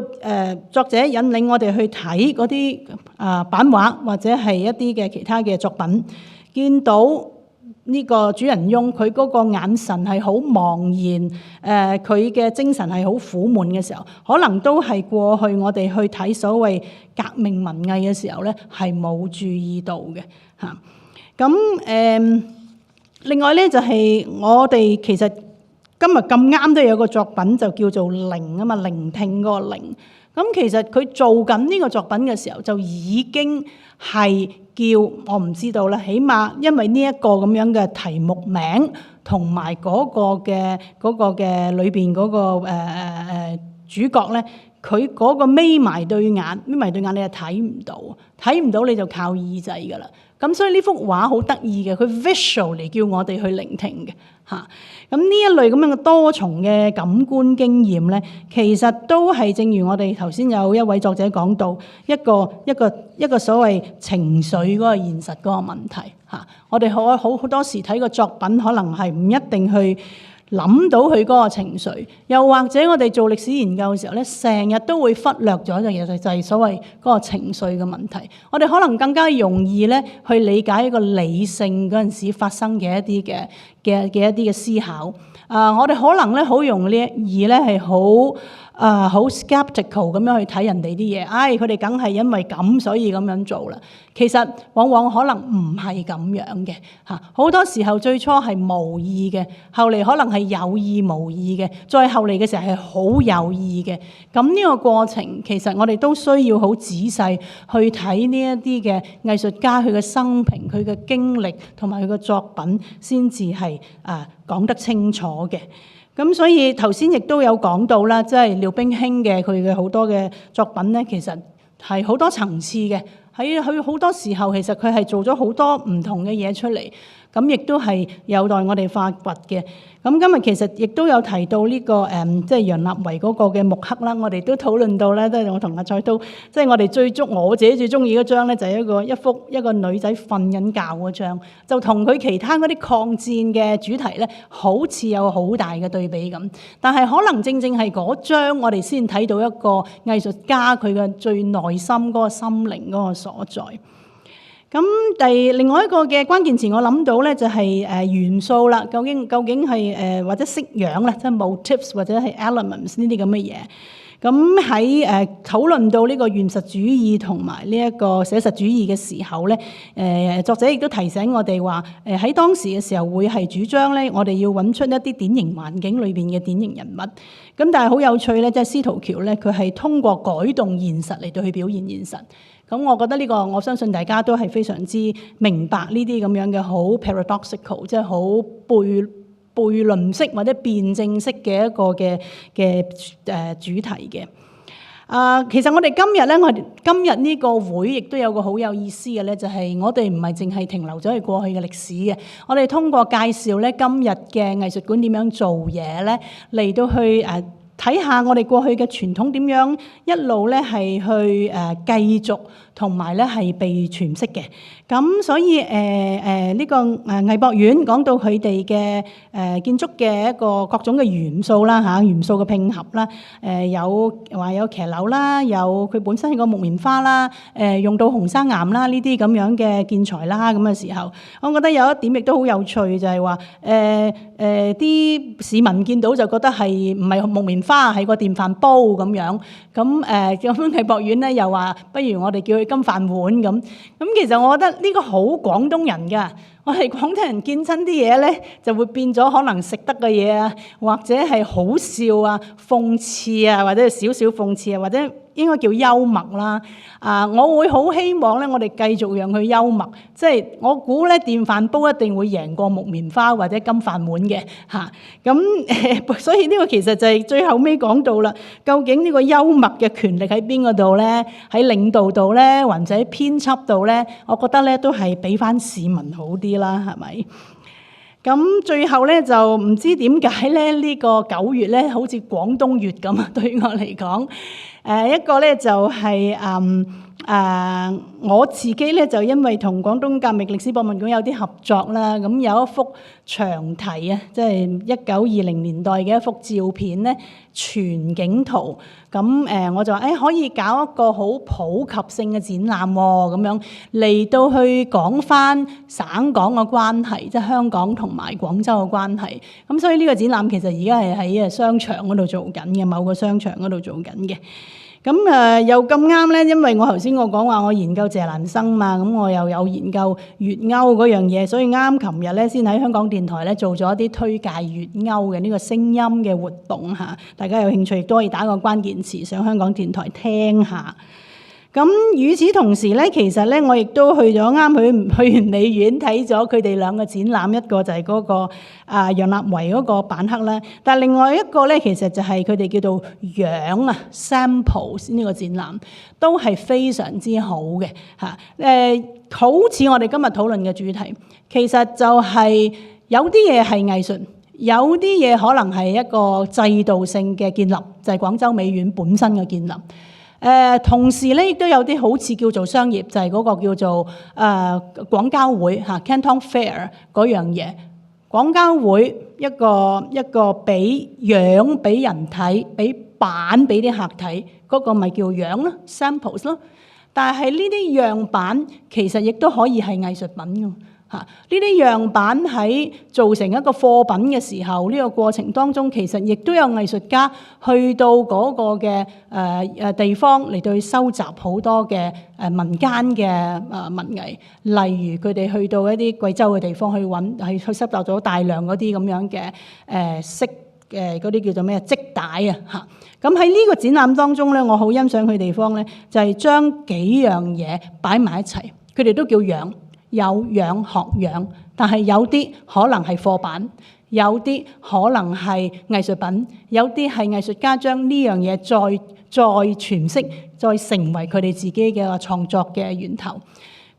作者引領我哋去睇嗰啲版畫或者係一啲嘅其他嘅作品，見到呢個主人翁佢嗰個眼神係好茫然，佢嘅精神係好苦悶嘅時候，可能都係過去我哋去睇所謂革命文藝嘅時候咧，係冇注意到嘅嚇。咁另外咧就係我哋其實今日咁啱都有個作品就叫做聆啊嘛，聆聽嗰個聆。咁其實佢做緊呢個作品嘅時候，就已經係叫我唔知道啦，起碼因為呢一個咁樣嘅題目名同埋嗰個嘅裏邊嗰個主角咧，佢嗰個眯埋對眼你係睇唔到你就靠耳仔㗎啦。咁所以呢幅畫好得意嘅，佢 visual 嚟叫我哋去聆聽嘅嚇。咁呢一類咁樣嘅多重嘅感官經驗咧，其實都係正如我哋頭先有一位作者講到一個所謂情緒嗰個現實嗰個問題嚇。我哋好多時睇個作品，可能係唔一定去諗到佢嗰個情緒，又或者我哋做歷史研究嘅時候咧，成日都會忽略咗就係所謂嗰個情緒嘅問題。我哋可能更加容易咧去理解一個理性嗰陣時發生嘅一啲嘅思考。我哋可能咧好容易咧係好 skeptical 咁樣去睇人哋啲嘢，佢哋梗係因為咁所以咁樣做啦。其實往往可能唔係咁樣嘅嚇，好多時候最初係無意嘅，後嚟可能係有意無意嘅，再後嚟嘅時候係好有意嘅。咁呢個過程其實我哋都需要好仔細去睇呢一啲嘅藝術家佢嘅生平、佢嘅經歷同埋佢嘅作品，先至係講得清楚嘅。咁所以頭先亦都有講到啦，即係廖冰卿嘅佢嘅好多嘅作品咧，其實係好多層次嘅。喺佢好多時候，其實佢係做咗好多唔同嘅嘢出嚟，咁亦都係有待我哋發掘嘅。咁今日其實亦都有提到呢個即係楊立維嗰個嘅木刻啦，我哋都討論到咧，都係我同阿蔡都，即係我哋我自己最中意嗰張咧，就係一個女仔瞓緊覺嗰張，就同佢其他嗰啲抗戰嘅主題咧，好似有好大嘅對比咁。但係可能正正係嗰張，我哋先睇到一個藝術家佢嘅最內心嗰個心靈嗰個所在。咁另外一個嘅關鍵詞我諗到咧就係元素啦，究竟係或者式樣咧，即係 motifs 或者係 elements 呢啲咁嘅嘢。咁喺討論到呢個現實主義同埋呢一個寫實主義嘅時候咧，作者亦都提醒我哋話，喺當時嘅時候會係主張咧，我哋要揾出一啲典型環境裏邊嘅典型人物。咁但係好有趣咧，即係司徒橋咧，佢係通過改動現實嚟到去表現現實。咁我覺得呢個我相信大家都係非常之明白呢啲咁樣嘅好 paradoxical， 即係好悖論式或者辯證式嘅一個嘅主題嘅。其實我哋今日呢個會亦都有個好有意思嘅咧，就係我哋唔係淨係停留咗喺過去嘅歷史嘅，我哋通過介紹咧今日嘅藝術館點樣做嘢咧，嚟到去睇下我哋過去嘅傳統點樣一路咧係去繼續同埋咧係被詮釋嘅。咁所以呢個藝博院講到佢哋嘅建築嘅一個各種嘅元素啦嚇，元素嘅拼合啦，有騎樓啦，有佢本身係個木棉花啦，用到紅生岩啦呢啲咁樣嘅建材啦，咁嘅時候，我覺得有一點亦都好有趣，就係話啲市民見到就覺得係唔係木棉花，係個電飯煲咁樣。咁藝博院咧又話，不如我哋叫佢金飯碗咁。咁其實我覺得呢個好廣東人㗎。我哋廣東人見親啲嘢咧，就會變咗可能食得嘅嘢啊，或者係好笑啊、諷刺啊，或者係少少諷刺啊，或者應該叫幽默啦。我會好希望咧，我哋繼續讓佢幽默。即係我估咧，電飯煲一定會贏過木棉花或者金飯碗嘅嚇。咁所以呢個其實就係最後尾講到啦。究竟呢個幽默嘅權力喺邊個度咧？喺領導度咧，或者編輯度咧？我覺得咧都係俾翻市民好啲啦，係咪？咁最後咧就唔知點解咧，呢個9月咧好似廣東月咁啊！對於我嚟講，一個咧就係我自己咧就因為同廣東革命歷史博物館有啲合作啦，咁有一幅長題啊，即係1920年代嘅一幅照片咧，全景圖。咁我就話可以搞一個好普及性嘅展覽喎，咁樣嚟到去講翻省港嘅關係，即係香港同埋廣州嘅關係。咁所以呢個展覽其實而家係喺商場嗰度做緊嘅，某個商場嗰度做緊嘅。咁又咁啱咧，因為我頭先講話我研究謝蘭生嘛，咁我又有研究粵謳嗰樣嘢，所以啱琴日咧先喺香港電台咧做咗一啲推介粵謳嘅呢個聲音嘅活動嚇，大家有興趣亦都可以打個關鍵詞上香港電台聽下。咁與此同時咧，其實咧我亦都去完美院睇咗佢哋兩個展覽，一個就係嗰個楊立維嗰個板刻啦，但係另外一個咧其實就係佢哋叫做樣啊 samples 呢個展覽，都係非常之好嘅嚇。好似我哋今日討論嘅主題，其實就係有啲嘢係藝術，有啲嘢可能係一個制度性嘅建立，就係廣州美院本身嘅建立。同時咧，亦都有啲好似叫做商業，就係嗰個叫做廣交會嚇 Canton Fair 嗰樣嘢。廣交會一個俾樣俾人睇，俾版俾啲客睇，嗰個咪叫樣咯 ，samples 咯。但係呢啲樣板其實亦都可以係藝術品㗎。呢啲樣板喺做成一個貨品嘅時候，呢個過程當中其實亦都有藝術家去到嗰個嘅地方嚟到去收集好多嘅民間嘅文藝，例如佢哋去到一啲貴州嘅地方去收集咗大量嗰啲咁樣嘅飾嘅嗰啲叫做咩織帶啊嚇。咁喺呢個展覽當中咧，我好欣賞佢地方咧，就係將幾樣嘢擺埋一齊，佢哋都叫樣。有樣學樣，但係有啲可能係貨板，有啲可能係藝術品，有啲係藝術家將呢樣嘢再詮釋，再成為佢哋自己嘅創作嘅源頭。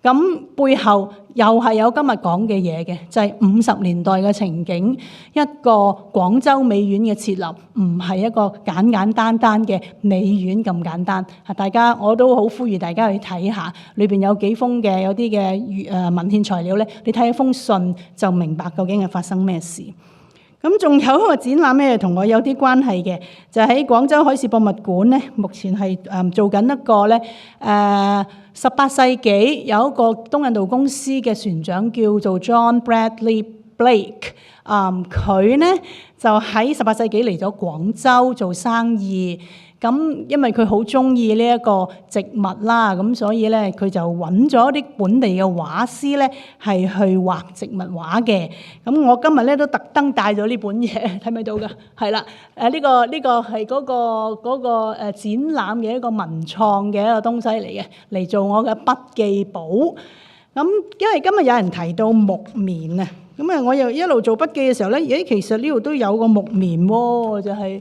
咁背後又係有今日講嘅嘢嘅，就係50年代嘅情景，一個廣州美院嘅設立，唔係一個簡簡單單嘅美院咁簡單。大家我都好呼籲大家去睇下，裏邊有幾封嘅有啲嘅文獻材料咧，你睇一封信就明白究竟係發生咩事。咁仲有一個展覽咧，同我有啲關係嘅，就喺廣州海事博物館咧，目前係做緊一個咧18世紀有一個東印度公司嘅船長叫做 John Bradley Blake， 佢咧就喺18世紀嚟咗廣州做生意。咁因為佢好中意呢一個植物啦，咁所以咧佢就揾咗啲本地嘅畫師咧係去畫植物畫嘅。咁我今日咧都特登帶咗呢本嘢，睇唔睇到㗎？係啦，呢個係嗰個展覽嘅一個文創嘅一個東西嚟嘅，嚟做我嘅筆記簿。咁因為今日有人提到木棉啊，咁啊我又一路做筆記嘅時候咧，咦其實呢度都有個木棉喎，就係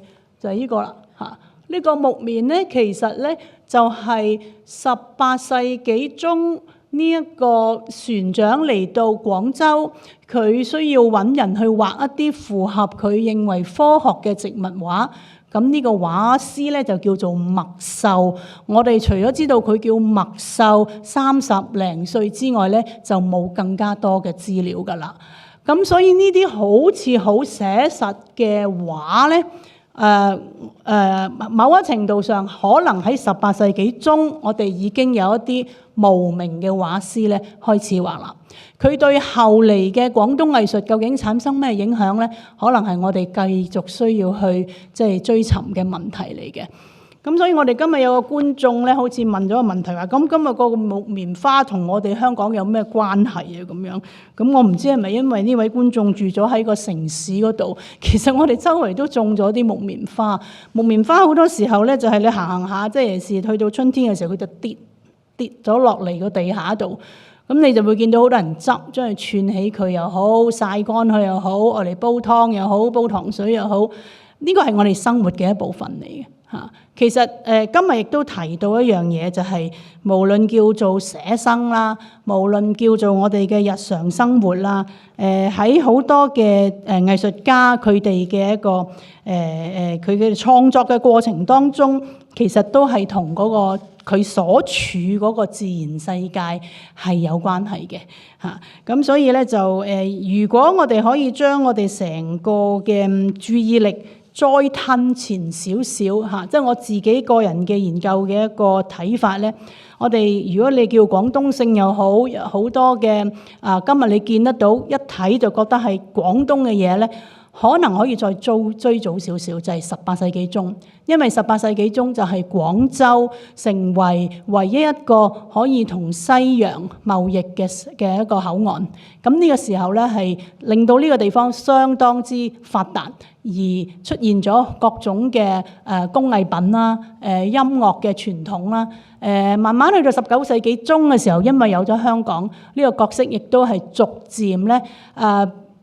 呢個啦嚇。呢個木棉咧，其實咧就係18世紀中呢一個船長嚟到廣州，佢需要揾人去畫一啲符合佢認為科學嘅植物畫。咁呢個畫師咧就叫做麥秀。我哋除咗知道佢叫麥秀30零歲之外咧，就冇更加多嘅資料㗎啦。咁所以呢啲好似好寫實嘅畫咧，某一程度上可能喺18世紀中，我哋已經有一啲無名嘅畫師咧開始畫啦。佢對後嚟嘅廣東藝術究竟產生咩影響咧？可能係我哋繼續需要去追尋嘅問題嚟嘅。咁所以我哋今日有個觀眾咧，好似問咗個問題話：咁今日個木棉花同我哋香港有咩關係啊？咁樣，咁我唔知係咪因為呢位觀眾住咗喺個城市嗰度，其實我哋周圍都種咗啲木棉花。木棉花好多時候咧，就係你行下，即係尤其是去到春天嘅時候，佢就跌咗落嚟個地下度。咁你就會見到好多人執，將佢串起佢又好，曬乾佢又好，我嚟煲湯又好，煲糖水又好。呢個係我哋生活嘅一部分嚟嘅嚇。其實今日亦都提到一樣嘢，就係無論叫做寫生啦，無論叫做我哋嘅日常生活啦，喺好多嘅藝術家佢哋嘅一個佢嘅創作嘅過程當中，其實都係同嗰個佢所處嗰個自然世界係有關係嘅嚇。咁所以咧就如果我哋可以將我哋成個嘅注意力再褪前少少嚇，即係我自己個人嘅研究嘅一個睇法咧。我哋如果你叫廣東性又好，好多嘅今日你見得到一睇就覺得係廣東嘅嘢咧，可能可以再追早少少，就係18世紀中，因為18世紀中就係廣州成為唯一一個可以同西洋貿易嘅一個口岸。咁呢個時候咧，係令到呢個地方相當之發達，而出現咗各種嘅工藝品啦、音樂嘅傳統啦。慢慢去到19世紀中嘅時候，因為有咗香港呢個角色，亦都係逐漸咧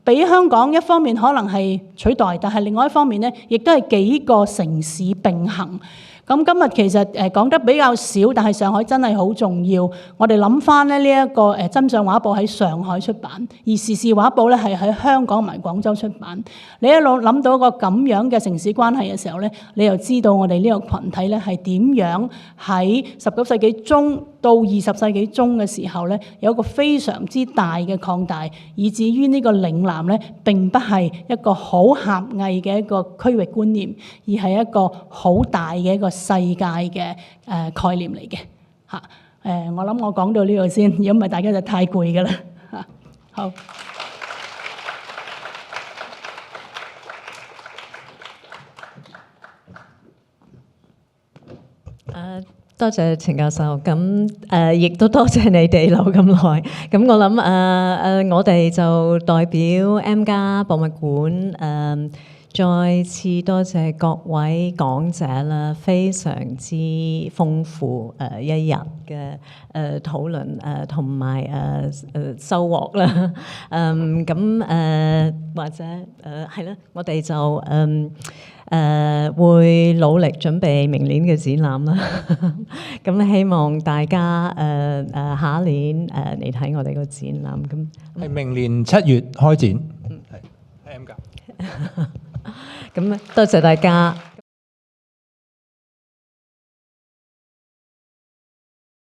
俾香港一方面可能係取代，但係另外一方面咧，亦都係幾個城市並行。咁今日其實講得比較少，但係上海真係好重要。我哋諗翻咧呢一個真相畫報喺上海出版，而時事畫報咧係喺香港同埋廣州出版。你一路諗到一個咁樣嘅城市關係嘅時候咧，你又知道我哋呢個群體咧係點樣喺19世紀中到20世紀中嘅時候咧，有一個非常之大嘅擴大，以至於呢個嶺南咧並不係一個好狹隘嘅一個區域觀念，而係一個好大嘅一個世界嘅概念嚟嘅嚇。我諗我講到呢度先，如果唔係大家就太攰㗎啦嚇。好。多謝程教授，咁亦都多謝你哋留咁耐。咁我諗我哋就代表 M+ 博物館再次多謝各位講者啦，非常之豐富一日嘅討論同埋收穫啦。咁或者係啦，我哋就會努力準備明年嘅展覽啦。咁希望大家下一年嚟睇我哋個展覽。咁係明年7月開展，係 M+。咁多謝大家。